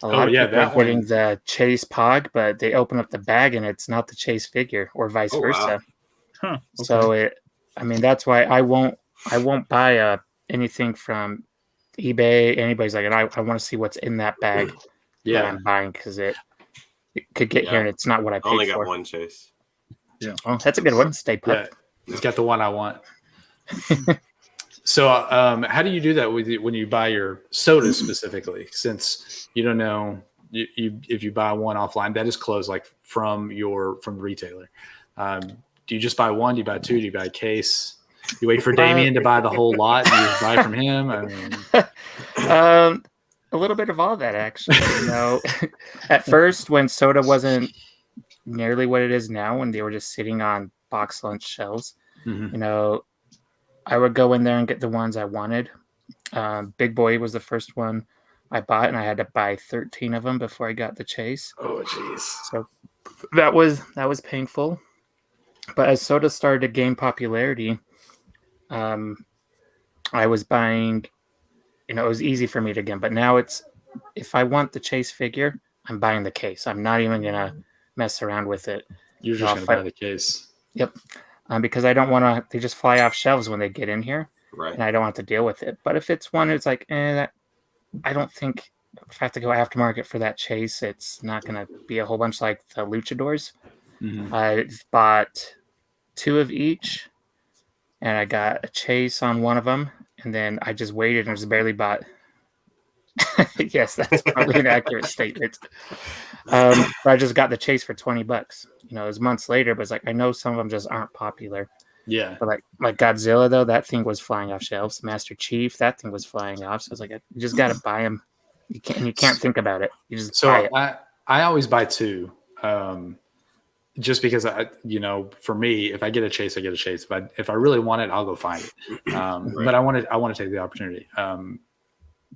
Speaker 3: A lot of people are getting the chase Pog, but they open up the bag and it's not the chase figure, or vice versa.
Speaker 4: Huh. Okay.
Speaker 3: So I mean, that's why I won't buy anything from eBay. Anybody's like, and I want to see what's in that bag that
Speaker 2: Yeah.
Speaker 3: I'm buying because it could get here and it's not what I
Speaker 1: I only
Speaker 3: paid
Speaker 1: got
Speaker 3: for.
Speaker 1: one chase.
Speaker 3: Oh, that's a good one. Stay
Speaker 2: Yeah.
Speaker 3: Puft.
Speaker 2: He's got the one I want. So how do you do that when you buy your sodas specifically? Since you don't know if you buy one offline, that is closed like from the retailer. Do you just buy one? Do you buy two? Do you buy a case? You wait for Damien to buy the whole lot and you just buy from him? I mean,
Speaker 3: a little bit of all that, actually. At first, when soda wasn't nearly what it is now, when they were just sitting on box lunch shelves, I would go in there and get the ones I wanted. Big Boy was the first one I bought, and I had to buy 13 of them before I got the chase.
Speaker 2: oh, jeez.
Speaker 3: So that was painful. But as soda started to gain popularity, I was buying, it was easy for me to get. But now if I want the chase figure, I'm buying the case. I'm not even going to mess around with it.
Speaker 2: You're just going to buy the case.
Speaker 3: Yep. Because I don't want to, they just fly off shelves when they get in here.
Speaker 1: Right.
Speaker 3: And I don't have to deal with it. But if it's one, it's like, I don't think if I have to go aftermarket for that chase, it's not going to be a whole bunch like the luchadors.
Speaker 2: Mm-hmm.
Speaker 3: I've bought 2 of each, and I got a chase on one of them, and then I just waited and just barely bought. Yes, that's probably an accurate statement. I just got the chase for $20. It was months later, but it's like I know some of them just aren't popular.
Speaker 2: Yeah.
Speaker 3: But like Godzilla, though, that thing was flying off shelves. Master Chief, that thing was flying off. So I was like, you just got to buy them. You can't think about it. You just buy it.
Speaker 2: I always buy 2. Just because for me, if I get a chase, I get a chase. If I really want it, I'll go find it. But I want to take the opportunity.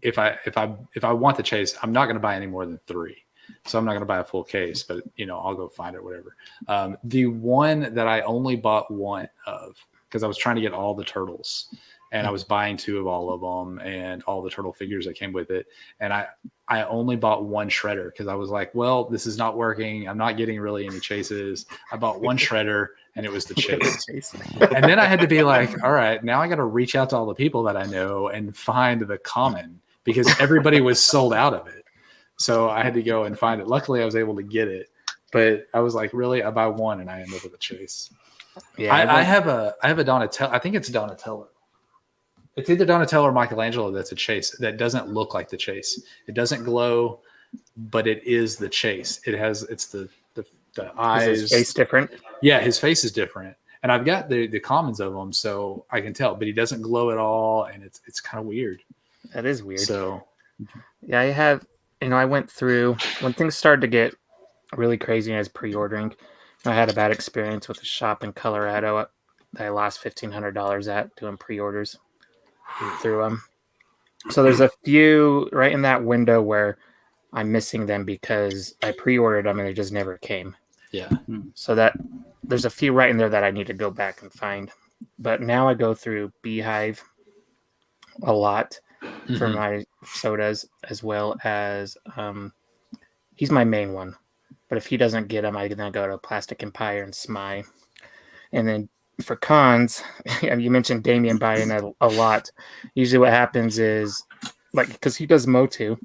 Speaker 2: If I want the chase, I'm not going to buy any more than 3. So I'm not going to buy a full case, but I'll go find it, whatever. The one that I only bought one of, because I was trying to get all the turtles, and I was buying 2 of all of them and all the turtle figures that came with it. And I only bought one shredder because I was like, well, this is not working. I'm not getting really any chases. I bought one shredder and it was the chase. And then I had to be like, all right, now I got to reach out to all the people that I know and find the common because everybody was sold out of it. So I had to go and find it. Luckily, I was able to get it. But I was like, really? I buy one and I end up with a chase. Yeah, I have a Donatello. I think it's Donatello. It's either Donatello or Michelangelo that's a chase that doesn't look like the chase. It doesn't glow, but it is the chase. It's the eyes.
Speaker 3: Is his face different?
Speaker 2: Yeah, his face is different. And I've got the commons of him, so I can tell, but he doesn't glow at all, and it's kind of weird.
Speaker 3: That is weird.
Speaker 2: So
Speaker 3: yeah, I have I went through when things started to get really crazy and I was pre-ordering. I had a bad experience with a shop in Colorado that I lost $1,500 at doing pre-orders through them. So there's a few right in that window where I'm missing them because I pre-ordered them and they just never came.
Speaker 2: Yeah.
Speaker 3: So that there's a few right in there that I need to go back and find. But now I go through Beehive a lot for my sodas, as well as he's my main one. But if he doesn't get them, I then go to Plastic Empire and Smye. And then for cons, you mentioned Damien buying a lot. Usually what happens is, because he does Motu,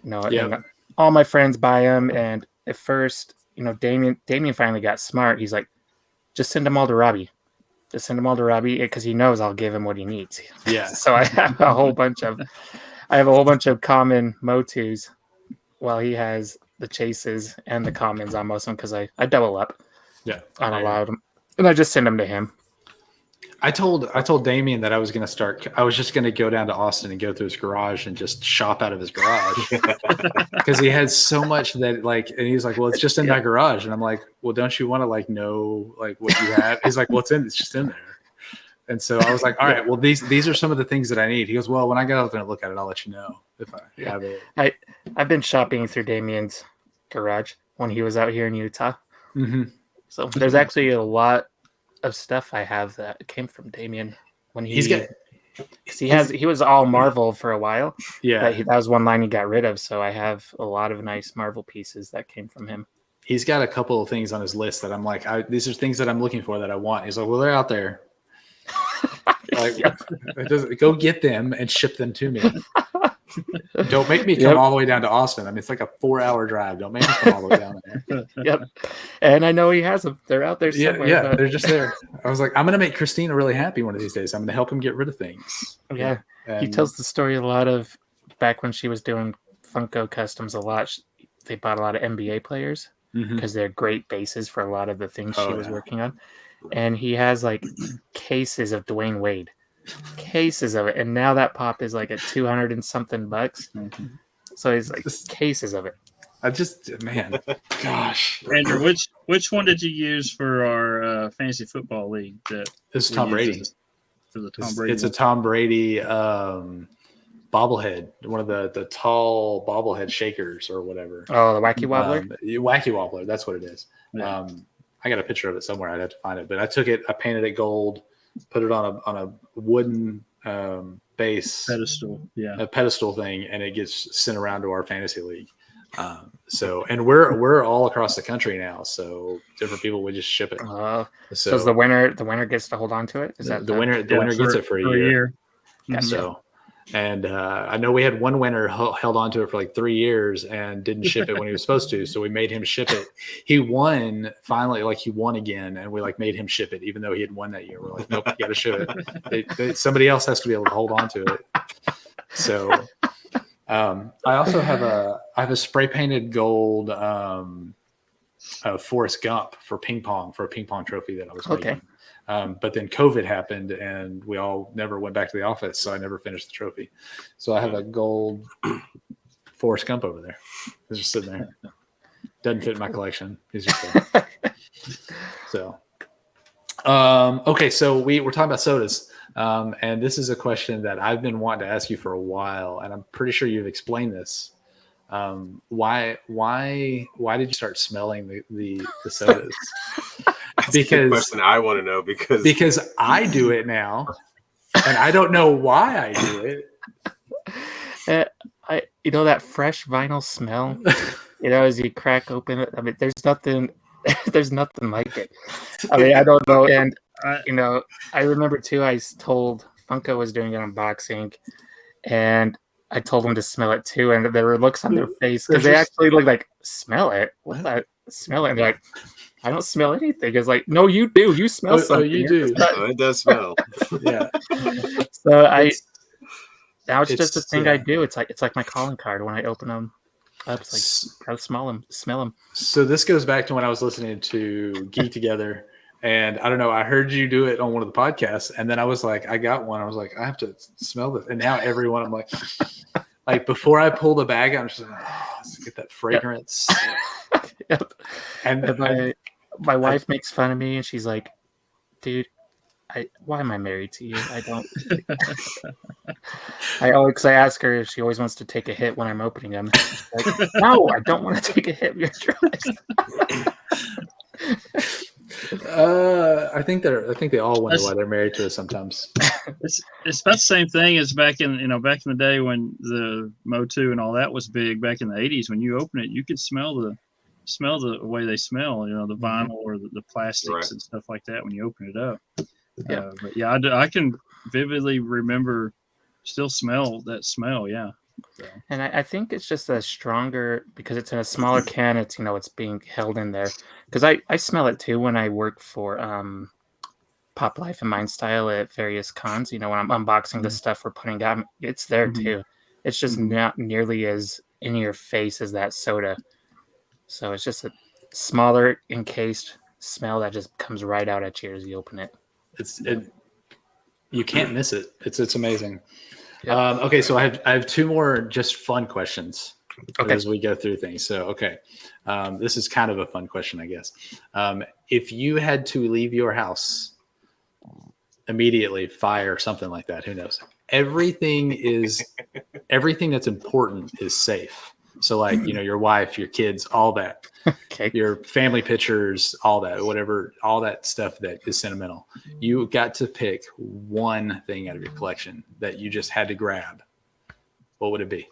Speaker 3: and all my friends buy them. And at first, Damien finally got smart. He's like, just send them all to Robby. Just send them all to Robby because he knows I'll give him what he needs.
Speaker 2: Yeah.
Speaker 3: So I have a whole bunch of common Motus while he has the chases and the commons on most of them because I double up.
Speaker 2: Yeah.
Speaker 3: On a lot of them. And I just send them to him.
Speaker 2: I told Damien that I was just going to go down to Austin and go through his garage and just shop out of his garage because he had so much that and he's like, well, it's just in my garage. And I'm like, well, don't you want to know what you have? He's like, well, it's just in there. And so I was like, all right, well, these are some of the things that I need. He goes, well, when I get out there and look at it, I'll let you know if I have it.
Speaker 3: I've been shopping through Damien's garage when he was out here in Utah.
Speaker 2: Mm-hmm.
Speaker 3: So there's actually a lot of stuff I have that came from Damien when he was all Marvel for a while.
Speaker 2: Yeah,
Speaker 3: that was one line he got rid of. So I have a lot of nice Marvel pieces that came from him.
Speaker 2: He's got a couple of things on his list that I'm like, these are things that I'm looking for that I want. He's like, well, they're out there. Like, go get them and ship them to me. Don't make me come all the way down to Austin. I mean, it's like a 4-hour drive. Don't make me come all the way down there.
Speaker 3: Yep. And I know he has them. They're out there somewhere.
Speaker 2: Yeah, they're just there. I was like, I'm going to make Christina really happy one of these days. I'm going to help him get rid of things.
Speaker 3: Yeah.
Speaker 2: And
Speaker 3: He tells the story a lot of back when she was doing Funko Customs a lot. They bought a lot of NBA players because they're great bases for a lot of the things she was working on. And he has like cases of Dwayne Wade. Cases of it, and now that pop is like at 200 and something bucks. So he's like cases of it.
Speaker 2: I just, man, gosh.
Speaker 4: Andrew, which one did you use for our fantasy football league? That
Speaker 2: This is Tom Brady.
Speaker 4: For the Tom Brady.
Speaker 2: It's a Tom Brady bobblehead, one of the tall bobblehead shakers or whatever.
Speaker 3: Oh, the wacky wobbler.
Speaker 2: Wacky wobbler. That's what it is.
Speaker 4: Yeah.
Speaker 2: I got a picture of it somewhere. I'd have to find it, but I took it. I painted it gold. Put it on a wooden base
Speaker 4: pedestal,
Speaker 2: a pedestal thing, and it gets sent around to our fantasy league. And we're all across the country now, so different people would just ship it.
Speaker 3: So the winner gets to hold on to it. Is that
Speaker 2: the winner? The winner gets it for a year.
Speaker 3: Gotcha.
Speaker 2: So, and I know we had one winner held on to it for like 3 years and didn't ship it when he was supposed to. So we made him ship it. He won finally, like he won again, and we like made him ship it, even though he had won that year. We're like, nope, you got to ship it. Somebody else has to be able to hold on to it. So I also have a spray painted gold Forrest Gump for a ping pong trophy that I was making. But then COVID happened and we all never went back to the office. So I never finished the trophy. So I have a gold Forrest Gump over there. It's just sitting there. Doesn't fit in my collection. He's just there. So, okay. So we're talking about sodas. And this is a question that I've been wanting to ask you for a while. And I'm pretty sure you've explained this. Why did you start smelling the sodas?
Speaker 1: That's a good question I want to know
Speaker 2: because I do it now, and I don't know why I do it.
Speaker 3: That fresh vinyl smell. As you crack open it. I mean, there's nothing like it. I mean, I don't know, and I remember too. I told Funko was doing an unboxing, and I told them to smell it too, and there were looks on their face because they actually look like, smell it. What that smell it? And they're like, I don't smell anything. It's like, no, you do. You smell something.
Speaker 2: You do.
Speaker 1: It does smell.
Speaker 2: Yeah.
Speaker 3: So now it's just a thing I do. It's like my calling card when I open them up. It's like, I smell them.
Speaker 2: So this goes back to when I was listening to Geek Together. And I don't know, I heard you do it on one of the podcasts. And then I was like, I got one. I was like, I have to smell this. And now everyone, I'm like before I pull the bag out, I'm just like, let's get that fragrance.
Speaker 3: Yep. And my wife makes fun of me and she's like, dude, why am I married to you? I don't. Because I ask her if she always wants to take a hit when I'm opening them. She's like, no, I don't want to take a hit. You're
Speaker 2: I think they all wonder why they're married to us sometimes.
Speaker 4: It's about the same thing as back in the day when the Motu and all that was big back in the 80s. When you open it, you could smell the way they smell, the vinyl or the plastics and stuff like that when you open it up.
Speaker 3: Yeah.
Speaker 4: But yeah, I can vividly remember, still smell that smell. Yeah. So.
Speaker 3: And I think it's just a stronger, because it's in a smaller can. It's it's being held in there. Because I smell it too when I work for Pop Life and Mind Style at various cons. When I'm unboxing the stuff we're putting out, it's there too. It's just not nearly as in your face as that soda. So it's just a smaller encased smell that just comes right out at you as you open it.
Speaker 2: You can't miss it. It's amazing.
Speaker 3: Yep.
Speaker 2: Okay, so I have two more just fun questions as we go through things. So this is kind of a fun question, I guess. If you had to leave your house immediately, fire, something like that, who knows? Everything that's important is safe. So like, your wife, your kids, all that, your family pictures, all that, whatever, all that stuff that is sentimental. You got to pick one thing out of your collection that you just had to grab. What would it be?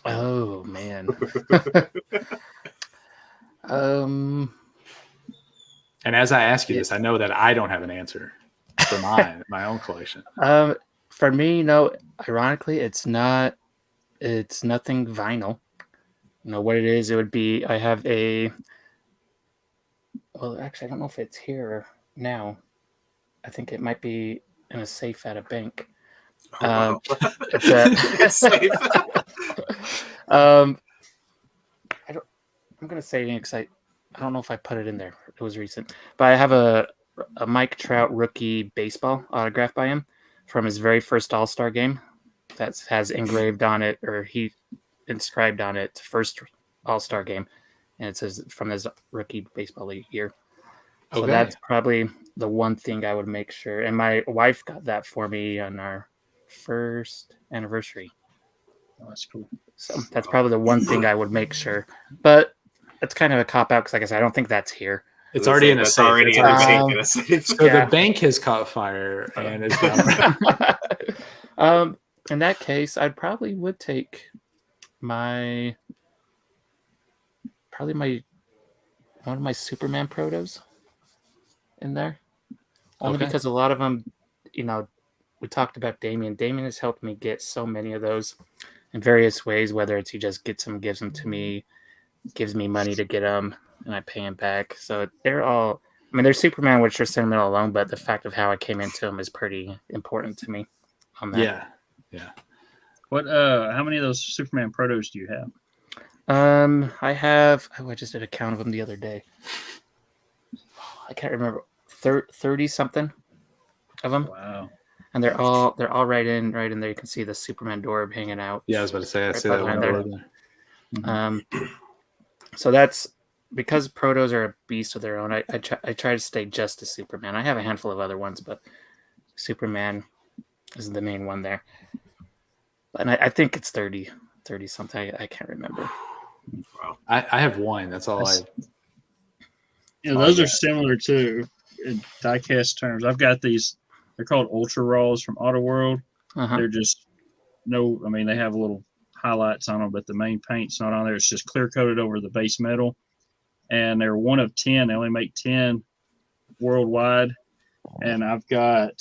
Speaker 3: Oh man.
Speaker 2: And as I ask you this, I know that I don't have an answer. for my own collection?
Speaker 3: For me, no. Ironically, it's not. It's nothing vinyl. What it is? It would be. I have a. Well, actually, I don't know if it's here now. I think it might be in a safe at a bank.
Speaker 1: Oh, wow.
Speaker 3: It's a.
Speaker 1: It's safe.
Speaker 3: I don't. I'm gonna say it because I don't know if I put it in there. It was recent, but I have a Mike Trout rookie baseball autograph by him from his very first All-Star game. That has engraved on it, or he inscribed on it, first All-Star game, and it says from his rookie baseball league year. So
Speaker 2: Okay.
Speaker 3: that's probably the one thing I would make sure. And my wife got that for me on our first anniversary.
Speaker 4: Oh, that's cool.
Speaker 3: So that's probably the one thing I would make sure. But it's kind of a cop out because, like I said, I don't think that's here.
Speaker 2: It's already in a
Speaker 1: That's
Speaker 2: safe.
Speaker 1: already
Speaker 2: It's
Speaker 1: in a
Speaker 2: already-
Speaker 1: safe.
Speaker 2: So
Speaker 3: Yeah.
Speaker 2: the bank has caught fire and is
Speaker 3: In that case, I probably would take my one of my Superman protos in there. Only
Speaker 2: Okay.
Speaker 3: because a lot of them, we talked about Damien. Damien has helped me get so many of those in various ways, whether it's he just gets them, gives them to me, gives me money to get them, and I pay him back. So they're all, they're Superman, which are sentimental alone, but the fact of how I came into them is pretty important to me on that.
Speaker 2: Yeah.
Speaker 4: What? How many of those Superman protos do you have?
Speaker 3: I have, I just did a count of them the other day. I can't remember, 30 something of them.
Speaker 4: Wow.
Speaker 3: And they're all right in there. You can see the Superman door hanging out.
Speaker 2: Yeah, I was about to say I
Speaker 3: Right
Speaker 2: see that
Speaker 3: behind
Speaker 2: one
Speaker 3: there.
Speaker 2: door there.
Speaker 3: So that's because protos are a beast of their own. I try to stay just to Superman. I have a handful of other ones, but Superman is the main one there. And I think it's 30 something. I can't remember.
Speaker 1: Wow.
Speaker 2: I have one. That's all
Speaker 4: That's-
Speaker 2: I.
Speaker 4: Yeah, those are similar too in diecast terms. I've got these. They're called Ultra Raws from Auto World.
Speaker 3: Uh-huh.
Speaker 4: They're just they have little highlights on them, but the main paint's not on there. It's just clear coated over the base metal. And they're one of 10. They only make 10 worldwide. And I've got,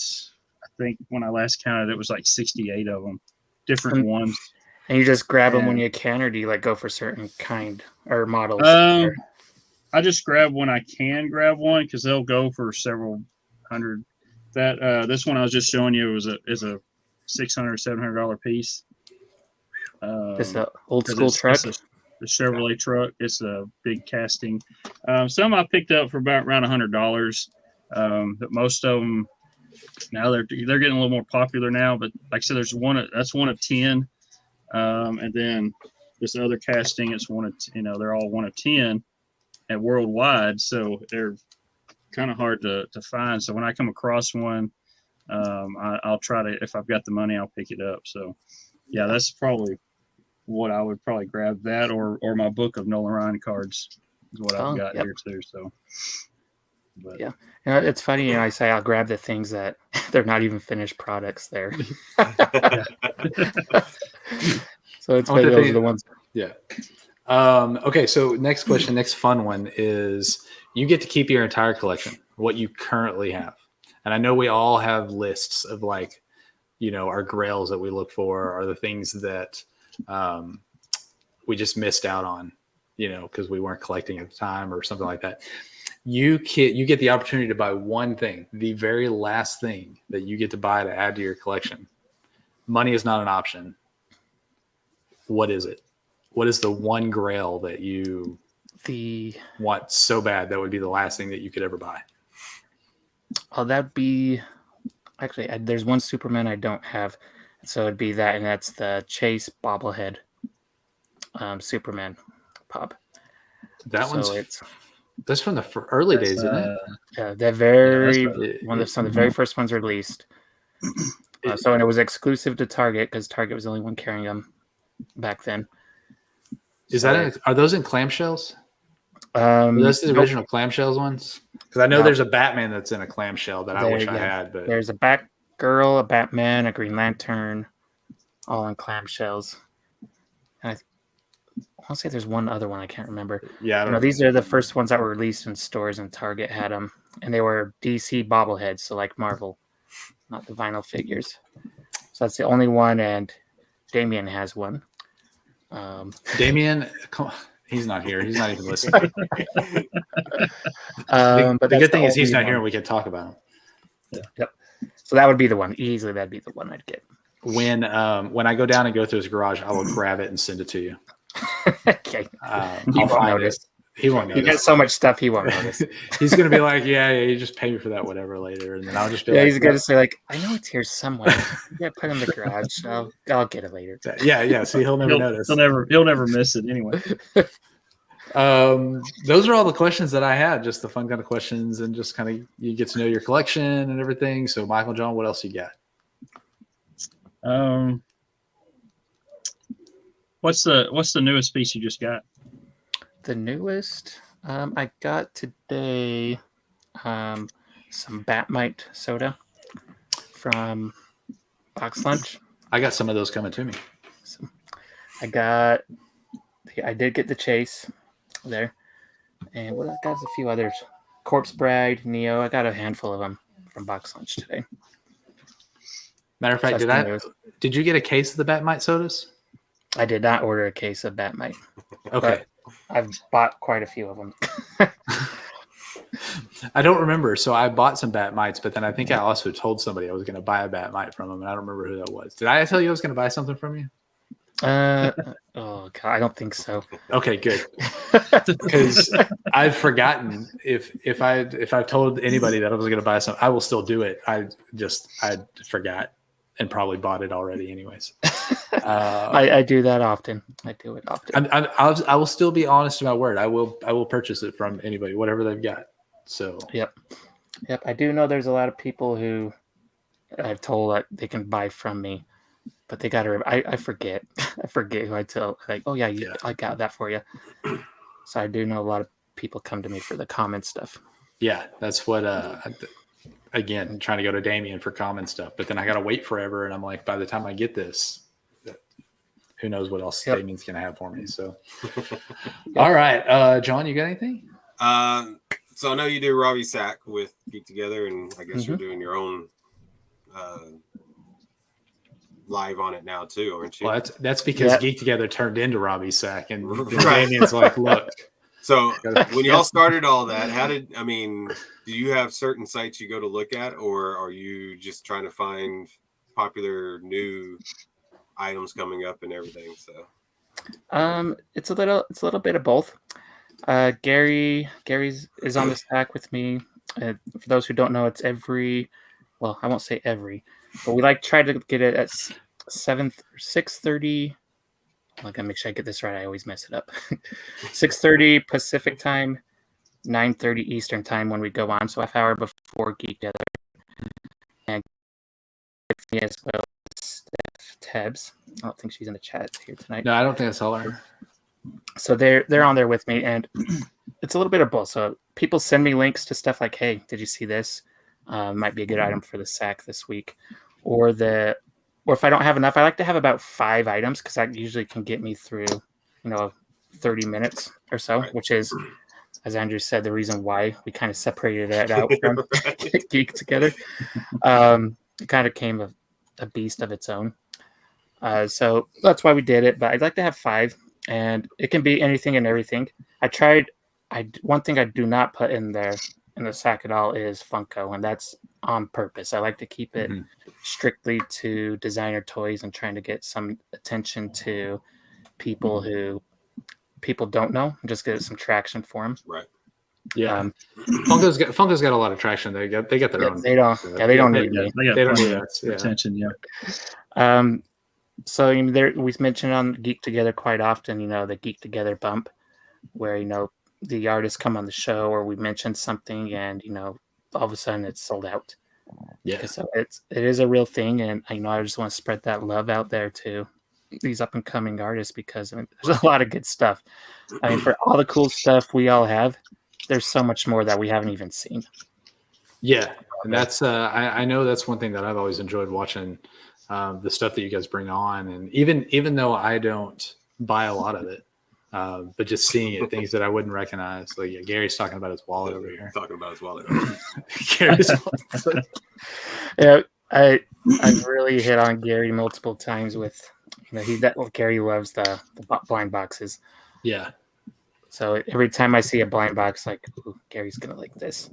Speaker 4: I think when I last counted, it was like 68 of them, different ones.
Speaker 3: And you just grab them when
Speaker 4: Yeah.
Speaker 3: you can, or do you go for certain kind or models?
Speaker 4: I just grab when I can grab one because they'll go for several hundred. That this one I was just showing you is a $600, $700 piece.
Speaker 3: Just an old
Speaker 4: 'cause
Speaker 3: school truck.
Speaker 4: It's the Chevrolet truck. It's a big casting. Some I picked up for around $100. But most of them now they're getting a little more popular now. But like I said, that's one of 10. And then this other casting, it's one of they're all one of 10 and worldwide. So they're kind of hard to find. So when I come across one, I'll try to, if I've got the money, I'll pick it up. So yeah, that's probably what I would probably grab, that or my book of Nolan Ryan cards is what I've got here too. So, but
Speaker 3: Yeah. It's funny, I say I'll grab the things that they're not even finished products there. So it's funny, those are the ones.
Speaker 2: Yeah. Okay, so next question, next fun one is you get to keep your entire collection, what you currently have. And I know we all have lists of our grails that we look for, or the things that we just missed out on, because we weren't collecting at the time or something like that. You get the opportunity to buy one thing, the very last thing that you get to buy to add to your collection. Money is not an option. What is it? What is the one grail that you want so bad that would be the last thing that you could ever buy?
Speaker 3: Oh, that'd be actually, there's one Superman I don't have, so it'd be that, and that's the Chase bobblehead Superman pop.
Speaker 2: That's from the early days, isn't it?
Speaker 3: Yeah, one of the very
Speaker 2: Mhm.
Speaker 3: first ones released. And it was exclusive to Target because Target was the only one carrying them back then.
Speaker 2: Are those in clamshells? Are those the
Speaker 3: nope.
Speaker 2: original clamshells ones? Because I know there's a Batman that's in a clamshell that I wish I had. But
Speaker 3: there's a Batgirl, a Batman, a Green Lantern, all in clamshells. And I want to say there's one other one I can't remember.
Speaker 2: Yeah, I don't know.
Speaker 3: These are the first ones that were released in stores, and Target had them, and they were DC bobbleheads, so like Marvel. not the vinyl figures. So that's the only one, and Damien has one.
Speaker 2: Damien, come on. He's not here. He's not even listening.
Speaker 3: But
Speaker 2: the
Speaker 3: that's
Speaker 2: good thing is he's
Speaker 3: only
Speaker 2: not here
Speaker 3: one.
Speaker 2: and we can talk about him.
Speaker 3: Yep. So that would be the one. Easily, that'd be the one I'd get.
Speaker 2: When I go down and go through his garage, I will grab it and send it to you.
Speaker 3: Okay. He
Speaker 2: I'll
Speaker 3: won't
Speaker 2: find
Speaker 3: notice.
Speaker 2: it. He won't
Speaker 3: He
Speaker 2: notice.
Speaker 3: got so much stuff he won't notice.
Speaker 2: He's gonna be like, yeah, you just pay me for that whatever later, and then I'll just be
Speaker 3: Yeah,
Speaker 2: like,
Speaker 3: he's gonna say like, I know it's here somewhere. Yeah, put it in the garage. I'll get it later.
Speaker 2: yeah. See, he'll never notice.
Speaker 4: He'll never miss it anyway.
Speaker 2: Those are all the questions that I had. Just the fun kind of questions, and just kind of you get to know your collection and everything. So, Michael John, what else you got?
Speaker 4: What's the newest piece you just got?
Speaker 3: The newest I got today, some Batmite soda from Box Lunch.
Speaker 2: I got some of those coming to me.
Speaker 3: So I did get the Chase there, and what I got is a few others. Corpse Bride, Neo. I got a handful of them from Box Lunch today.
Speaker 2: Matter of fact, did you get a case of the Batmite sodas?
Speaker 3: I did not order a case of Batmite.
Speaker 2: Okay.
Speaker 3: I've bought quite a few of them.
Speaker 2: I don't remember. So I bought some Batmites, but then I think I also told somebody I was going to buy a Batmite from them, and I don't remember who that was. Did I tell you I was going to buy something from you?
Speaker 3: Oh God, I don't think so.
Speaker 2: Okay, good. Because I've forgotten if I've told anybody that I was going to buy something, I will still do it. I forgot and probably bought it already, anyways.
Speaker 3: I do that often. I do it often.
Speaker 2: I will still be honest to my word. I will purchase it from anybody, whatever they've got. So
Speaker 3: yep. I do know there's a lot of people who I've told that they can buy from me, but they got to. I forget. I forget who I tell. Like, oh yeah, I got that for you. So I do know a lot of people come to me for the comment stuff.
Speaker 2: Yeah, that's what. Again, trying to go to Damien for common stuff, but then I got to wait forever, and I'm like, by the time I get this, who knows what else Damien's going to have for me. So, all right, John, you got anything?
Speaker 1: So I know you do Robby Sack with Geek Together, and I guess you're doing your own live on it now too, aren't you?
Speaker 2: Well, that's because Geek Together turned into Robby Sack, and Damien's like, look.
Speaker 1: So when y'all started all that, do you have certain sites you go to look at, or are you just trying to find popular new items coming up and everything? So
Speaker 3: it's a little bit of both. Gary's is on the stack with me. For those who don't know, it's I won't say every, but we try to get it at 6:30. I gotta make sure I get this right. I always mess it up. 6:30 Pacific time, 9:30 Eastern time when we go on. So half hour before Geek Together. And with me as well as Tebs. I don't think she's in the chat here tonight.
Speaker 2: No, I don't think I saw her.
Speaker 3: So they're on there with me, and it's a little bit of both. So people send me links to stuff like, "Hey, did you see this? Might be a good item for the sack this week," or if I don't have enough, I like to have about 5 items because that usually can get me through, 30 minutes or so, which is, as Andrew said, the reason why we kind of separated that out from Geek Together. It kind of came a beast of its own. So that's why we did it. But I'd like to have 5, and it can be anything and everything. One thing I do not put in there in the sack at all is Funko, and that's on purpose. I like to keep it strictly to designer toys and trying to get some attention to people who people don't know, and just get some traction for them.
Speaker 1: Right.
Speaker 2: Yeah. Funko's got a lot of traction. They got their own.
Speaker 3: They don't need me.
Speaker 2: They don't need us.
Speaker 4: Attention. Yeah.
Speaker 3: So we mentioned on Geek Together quite often, the Geek Together bump, where the artists come on the show, or we mention something, and all of a sudden it's sold out.
Speaker 2: Yeah.
Speaker 3: So it is a real thing, and I just want to spread that love out there to these up and coming artists, because there's a lot of good stuff. For all the cool stuff we all have, there's so much more that we haven't even seen.
Speaker 2: Yeah, and that's I know that's one thing that I've always enjoyed watching, the stuff that you guys bring on, and even though I don't buy a lot of it, but just seeing it, things that I wouldn't recognize. Like Gary's talking about his wallet over here.
Speaker 1: Talking about his wallet.
Speaker 2: Gary's
Speaker 3: Yeah, I really hit on Gary multiple times with, Gary loves the blind boxes.
Speaker 2: Yeah.
Speaker 3: So every time I see a blind box, like, ooh, Gary's gonna like this.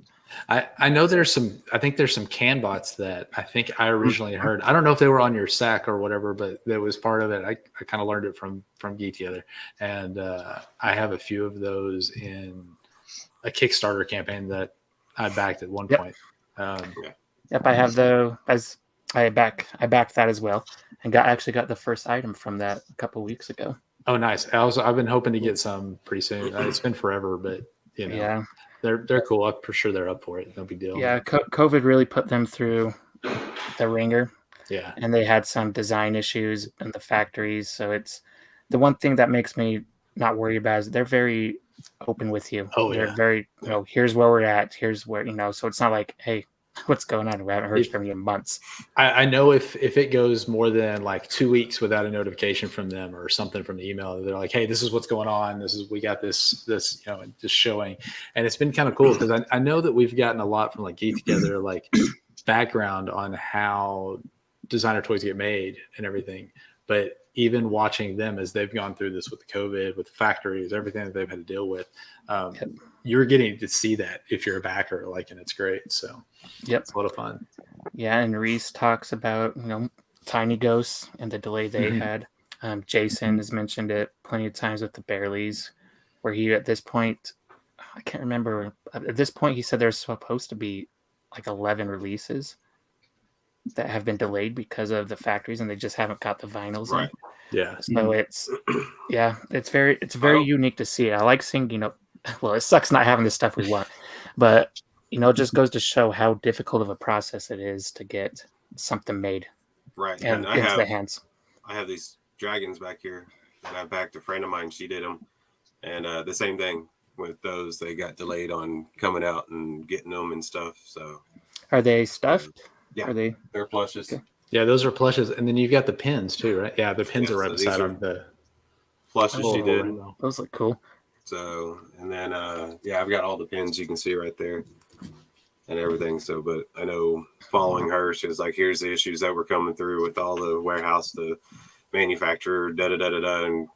Speaker 2: I know I think there's some can bots that I think I originally heard. I don't know if they were on your sack or whatever, but that was part of it. I kind of learned it from Geek Together. And I have a few of those in a Kickstarter campaign that I backed at one point.
Speaker 3: Yep, I have I backed that as well, and actually got the first item from that a couple weeks ago.
Speaker 2: Oh, nice. I've been hoping to get some pretty soon. It's been forever, but
Speaker 3: yeah,
Speaker 2: they're cool. I'm for sure they're up for it. No big deal.
Speaker 3: Yeah, COVID really put them through the ringer.
Speaker 2: Yeah,
Speaker 3: and they had some design issues in the factories. So it's the one thing that makes me not worry about is they're very open with you.
Speaker 2: Oh,
Speaker 3: they're
Speaker 2: yeah.
Speaker 3: very, here's where we're at. Here's where, so it's not like, hey, what's going on? We haven't heard from you in months.
Speaker 2: I know if it goes more than like 2 weeks without a notification from them or something from the email, they're like, hey, this is what's going on. We got this, just showing. And it's been kind of cool because I know that we've gotten a lot from like Geek Together, like background on how designer toys get made and everything. But even watching them as they've gone through this with the COVID, with the factories, everything that they've had to deal with, you're getting to see that if you're a backer, and it's great. So it's a lot of fun.
Speaker 3: Yeah. And Reese talks about, Tiny Ghosts and the delay they had. Jason has mentioned it plenty of times with the Bearleys, where he, at this point, I can't remember. At this point, he said there's supposed to be like 11 releases that have been delayed because of the factories, and they just haven't got the vinyls in.
Speaker 2: Yeah.
Speaker 3: So it's very unique to see. I like seeing, well, it sucks not having the stuff we want, but it just goes to show how difficult of a process it is to get something made.
Speaker 1: Right.
Speaker 3: And into the hands.
Speaker 1: I have these dragons back here that I backed. A friend of mine, she did them, and the same thing with those. They got delayed on coming out and getting them and stuff. So
Speaker 3: are they stuffed?
Speaker 1: Yeah, they're plushes. Okay.
Speaker 2: Yeah, those are plushes, and then you've got the pins too, right? Yeah, the pins are right beside on the
Speaker 1: plushes she did.
Speaker 3: Those look cool.
Speaker 1: So, and then I've got all the pins you can see right there and everything. So, but I know following her, she was like, "Here's the issues that were coming through with all the warehouse, the manufacturer, and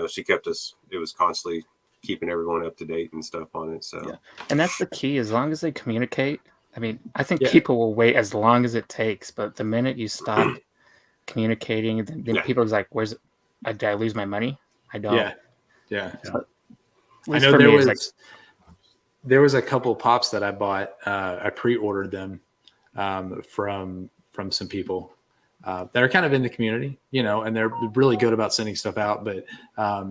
Speaker 1: she kept us. It was constantly keeping everyone up to date and stuff on it. So,
Speaker 3: and that's the key. As long as they communicate. I mean, I think people will wait as long as it takes, but the minute you stop communicating, then people are like, did I lose my money? I don't.
Speaker 2: Yeah.
Speaker 3: So,
Speaker 2: I know there was a couple pops that I bought. I pre-ordered them from some people that are kind of in the community, and they're really good about sending stuff out, but I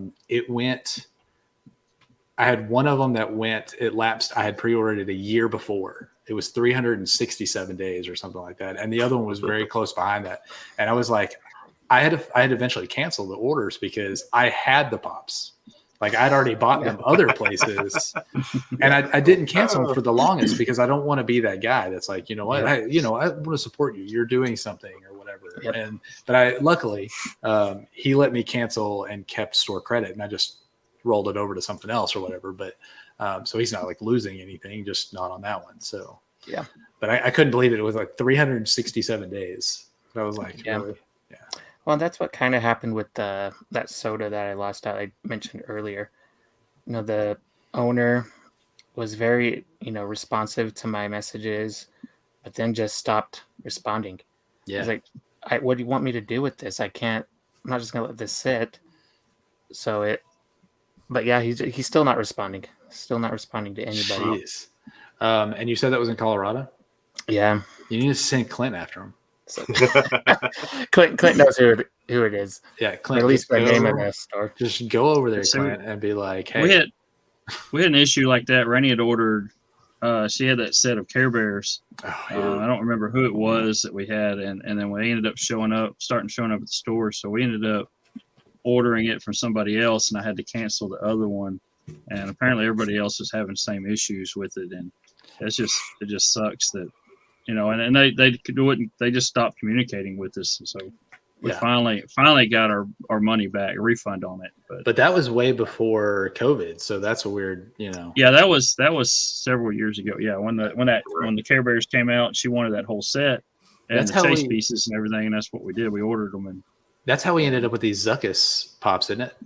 Speaker 2: had one of them it lapsed. I had pre-ordered it a year before. It was 367 days or something like that. And the other one was very close behind that. And I was like, I had eventually canceled the orders because I had the pops. Like I'd already bought them other places. And I didn't cancel them for the longest because I don't want to be that guy that's like, you know what, I want to support you. You're doing something or whatever.
Speaker 3: Yep.
Speaker 2: But luckily, he let me cancel and kept store credit. And I just rolled it over to something else or whatever. But so he's not like losing anything, just not on that one. So but I couldn't believe it was like 367 days. I was like, really? Yeah.
Speaker 3: Well, that's what kind of happened with that soda that I lost out. I mentioned earlier. The owner was very responsive to my messages, but then just stopped responding. Yeah, he's like, what do you want me to do with this? I'm not just gonna let this sit. But yeah, he's still not responding. Still not responding to anybody.
Speaker 2: Jeez. And you said that was in Colorado?
Speaker 3: Yeah.
Speaker 2: You need to send Clint after him.
Speaker 3: So, Clint knows who it is.
Speaker 2: Yeah, Clint.
Speaker 3: Or at least the name of the store.
Speaker 2: Just go over there, Clint, and be like, hey.
Speaker 4: We had an issue like that. Rennie had ordered, she had that set of Care Bears. Oh, yeah. I don't remember who it was that we had. And then we ended up showing up at the store. So we ended up ordering it from somebody else, and I had to cancel the other one. And apparently everybody else is having the same issues with it. And it just sucks that, and they just stopped communicating with us. And so we finally got our money back, a refund on it.
Speaker 2: But that was way before COVID. So that's a weird,
Speaker 4: Yeah, that was several years ago. Yeah. When the Care Bears came out, she wanted that whole set. and
Speaker 2: That's
Speaker 4: the
Speaker 2: how
Speaker 4: chase
Speaker 2: we-
Speaker 4: pieces and everything. And that's what we did. We ordered them, and
Speaker 2: That's how we ended up with these Zuckus pops, isn't it?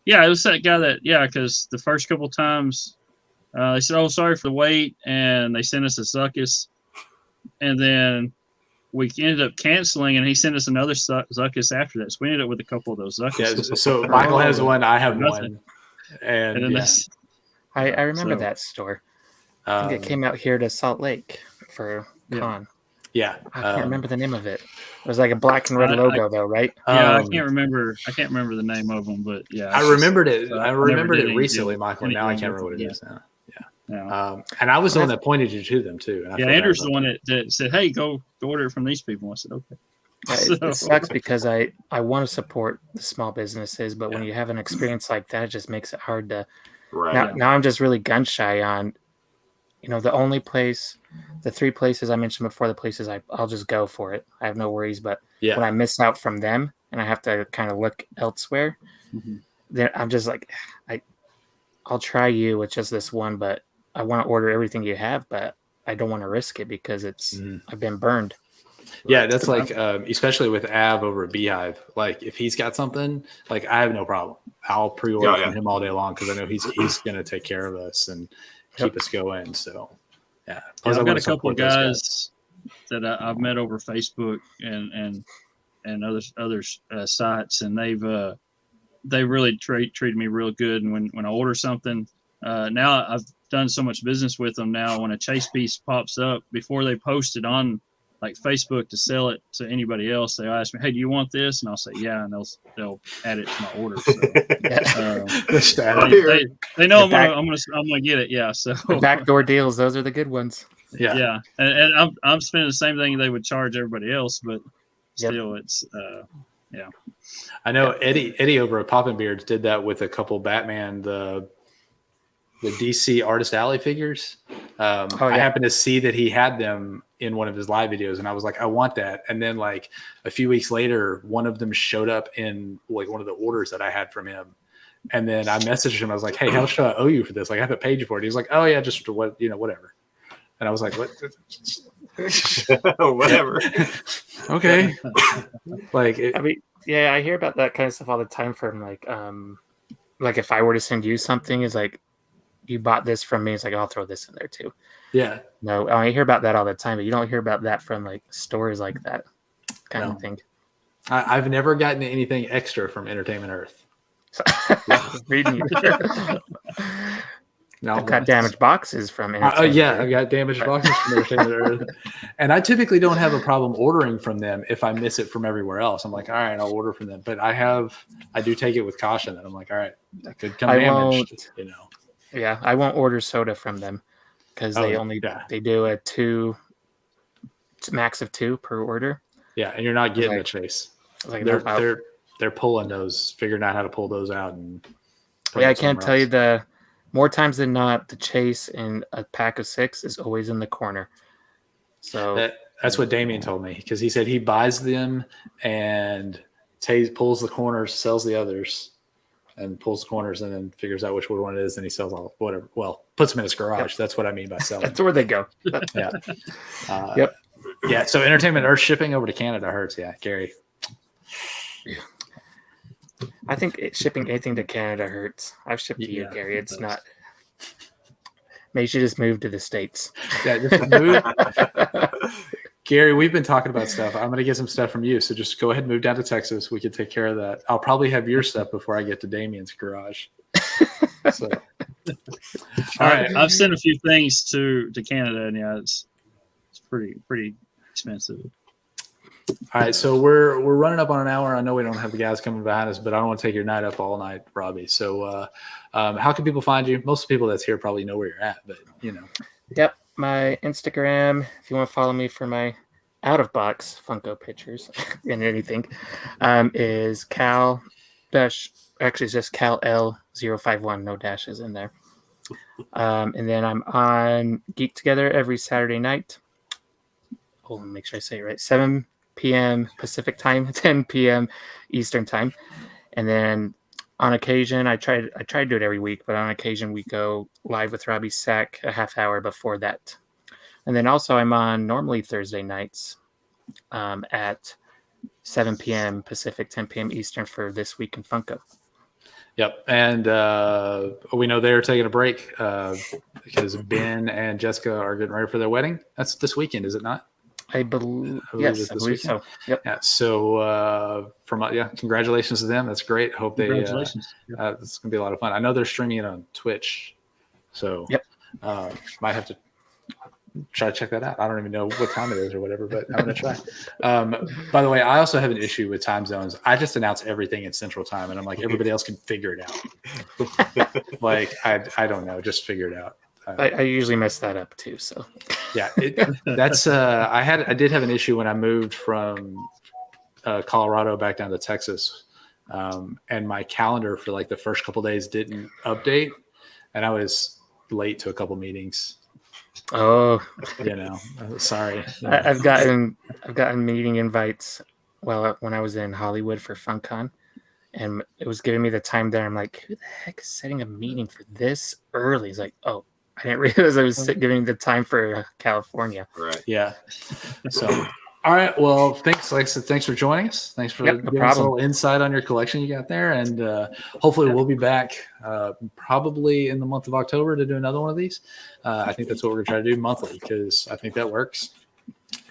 Speaker 4: yeah, it was that guy that because the first couple times they said, "Oh, sorry for the wait," and they sent us a Zuckus, and then we ended up canceling, and he sent us another Zuckus after that. So we ended up with a couple of those Zuckus.
Speaker 2: Yeah. So Michael has one, I have
Speaker 4: Nothing.
Speaker 2: one, and
Speaker 4: And then
Speaker 2: yeah.
Speaker 3: I remember
Speaker 4: So-
Speaker 3: that store. I think it came out here to Salt Lake for con.
Speaker 2: Yeah,
Speaker 3: I can't remember the name of it. It was like a black and red
Speaker 4: I-
Speaker 3: logo, though, right?
Speaker 4: Yeah, I
Speaker 2: Um,
Speaker 4: can't remember. I can't remember the name of them, but yeah,
Speaker 2: I
Speaker 4: it's just-
Speaker 2: remembered it.
Speaker 4: so
Speaker 2: I
Speaker 4: never
Speaker 2: remembered
Speaker 4: did
Speaker 2: it
Speaker 4: any
Speaker 2: recently,
Speaker 4: deal-
Speaker 2: Michael.
Speaker 4: any
Speaker 2: Now I
Speaker 4: deal
Speaker 2: can't
Speaker 4: with
Speaker 2: remember what
Speaker 4: it,
Speaker 2: it is now.
Speaker 4: yeah.
Speaker 2: And I was the one that pointed you to them too. And I
Speaker 4: Yeah,
Speaker 2: feel bad
Speaker 4: Andrew's the
Speaker 2: about
Speaker 4: one
Speaker 2: that.
Speaker 4: that said, "Hey, go order it from these people." I said, "Okay."
Speaker 3: It
Speaker 4: So-
Speaker 3: sucks because I want to support the small businesses, but when
Speaker 2: Yeah.
Speaker 3: you have an experience like that, it just makes it hard to.
Speaker 1: Right.
Speaker 3: Now I'm just really gun shy on, the only place, the 3 places I mentioned before, the places I'll just go for it. I have no worries. But
Speaker 2: Yeah,
Speaker 3: when I miss out from them and I have to kind of look elsewhere,
Speaker 4: Mhm.
Speaker 3: then I'm just like, I'll try you with just this one, but I want to order everything you have, but I don't want to risk it because
Speaker 2: Mhm.
Speaker 3: I've been burned.
Speaker 2: yeah. That's like, especially with Av over at Beehive. Like, if he's got something, like I have no problem. I'll pre-order
Speaker 1: Oh, yeah.
Speaker 2: from him all day long because I know he's going to take care of us and keep us going. So, yeah. Plus, I
Speaker 4: I've got
Speaker 2: wanna
Speaker 4: a couple of
Speaker 2: support those
Speaker 4: guys that I've met over Facebook and other sites, and they really treated me real good. And when I order something, now I've done so much business with them. Now when a chase piece pops up, before they post it on like Facebook to sell it to anybody else, they ask me, "Hey, do you want this?" And I'll say, "Yeah," and they'll add it to my order. So,
Speaker 2: Just add
Speaker 1: I
Speaker 2: it.
Speaker 1: hear it.
Speaker 4: they know
Speaker 3: The
Speaker 4: I'm gonna get it. Yeah. So
Speaker 3: The backdoor deals, those are the good ones.
Speaker 2: Yeah.
Speaker 4: yeah, and I'm spending the same thing they would charge everybody else, but
Speaker 3: Yep.
Speaker 4: still, it's
Speaker 2: I know Eddie over at Poppin' Beards did that with a couple Batman, the DC Artist Alley figures. I happened to see that he had them in one of his live videos, and I was like, I want that. And then like a few weeks later, one of them showed up in like one of the orders that I had from him. And then I messaged him. I was like, "Hey, how much do I owe you for this? Like, I haven't paid you for it." He's like, "Oh yeah, just what whatever." And I was like, "What?"
Speaker 1: Whatever.
Speaker 2: Okay. Like,
Speaker 3: I mean, yeah, I hear about that kind of stuff all the time from like if I were to send you something, is like, you bought this from me, it's like, I'll throw this in there too.
Speaker 2: yeah.
Speaker 3: No, I hear about that all the time, but you don't hear about that from like stores like that kind
Speaker 2: No.
Speaker 3: of thing.
Speaker 2: I've never gotten anything extra from Entertainment Earth.
Speaker 3: Reading you.
Speaker 2: No,
Speaker 3: I've got damaged boxes from Entertainment
Speaker 2: yeah,
Speaker 3: Earth.
Speaker 2: I've got damaged boxes from Entertainment Earth, and I typically don't have a problem ordering from them if I miss it from everywhere else. I'm like, all right, I'll order from them, but I do take it with caution. That I'm like, all right, that could come damaged,
Speaker 3: Yeah, I won't order soda from them because they do a 2 max of 2 per order.
Speaker 2: Yeah, and you're not getting
Speaker 3: Okay.
Speaker 2: the chase.
Speaker 3: Like,
Speaker 2: They're pulling those, figuring out how to pull those out, and
Speaker 3: I can't tell you, the more times than not, the chase in a pack of 6 is always in the corner. So
Speaker 2: that's what Damien told me, because he said he buys them and pulls the corners, sells the others, and pulls the corners, and then figures out which one it is, and he sells all whatever. Well, puts them in his garage.
Speaker 3: Yep.
Speaker 2: That's what I mean by selling.
Speaker 3: that's where they go.
Speaker 2: Yeah.
Speaker 3: Yep.
Speaker 2: Yeah. So Entertainment Earth shipping over to Canada hurts. Yeah, Gary.
Speaker 3: I think shipping anything to Canada hurts. I've shipped to you,
Speaker 2: Yeah,
Speaker 3: Gary. It's
Speaker 2: it does.
Speaker 3: not. Maybe you should just move to the States.
Speaker 2: Yeah, just move. Gary, we've been talking about stuff. I'm going to get some stuff from you. So just go ahead and move down to Texas. We can take care of that. I'll probably have your stuff before I get to Damien's garage. So, all right.
Speaker 4: I've sent a few things to Canada, and yeah, it's pretty expensive.
Speaker 2: All right. So we're running up on an hour. I know we don't have the guys coming behind us, but I don't want to take your night up all night, Robby. So how can people find you? Most people that's here probably know where you're at, but
Speaker 3: Yep. My Instagram, if you want to follow me for my out of box Funko pictures and anything, is Cal dash. Actually, it's just Cal L051, no dashes in there. And then I'm on Geek Together every Saturday night. Oh, let me make sure I say it right. 7 p.m. Pacific time, 10 p.m. Eastern time. And then on occasion, I try to do it every week, but on occasion we go live with Robby Sack a half hour before that. And then also I'm on normally Thursday nights at 7 p.m. Pacific, 10 p.m. Eastern for This Week in Funko.
Speaker 2: Yep. And we know they're taking a break because Ben and Jessica are getting ready for their wedding. That's this weekend, is it not?
Speaker 3: I believe
Speaker 2: it's this weekend.
Speaker 3: so. Yep.
Speaker 2: Yeah. So congratulations to them. That's great. Hope they.
Speaker 4: Congratulations.
Speaker 2: It's gonna be a lot of fun. I know they're streaming it on Twitch, so might have to try to check that out. I don't even know what time it is or whatever, but I'm gonna try. By the way, I also have an issue with time zones. I just announce everything in Central Time, and I'm like, everybody else can figure it out. Like I don't know, just figure it out.
Speaker 3: I usually mess that up too. So
Speaker 2: yeah, that's I did have an issue when I moved from Colorado back down to Texas, and my calendar for like the first couple of days didn't update, and I was late to a couple meetings.
Speaker 3: Oh,
Speaker 2: sorry.
Speaker 3: I've gotten meeting invites when I was in Hollywood for FunCon, and it was giving me the time there. I'm like, who the heck is setting a meeting for this early? It's like, oh, I didn't realize I was giving the time for California.
Speaker 1: Right.
Speaker 2: Yeah. So, all right. Well, thanks. Like I said, thanks for joining us. Thanks for giving us a little insight on your collection you got there. And hopefully we'll be back probably in the month of October to do another one of these. I think that's what we're going to try to do monthly because I think that works.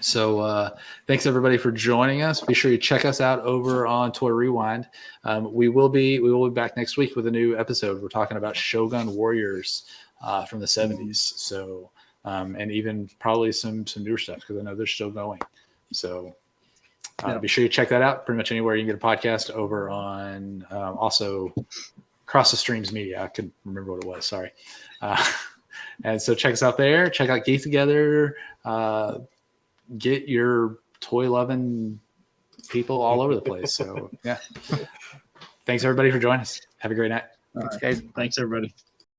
Speaker 2: So thanks everybody for joining us. Be sure you check us out over on Toy Rewind. We will be back next week with a new episode. We're talking about Shogun Warriors from the 70s. So and even probably some newer stuff because I know they're still going. So be sure you check that out. Pretty much anywhere you can get a podcast over on also Across the Streams Media. I couldn't remember what it was. Sorry. And so check us out there. Check out Geek Together. Get your toy loving people all over the place. So yeah. Thanks everybody for joining us. Have a great night.
Speaker 4: Thanks, guys. Thanks everybody.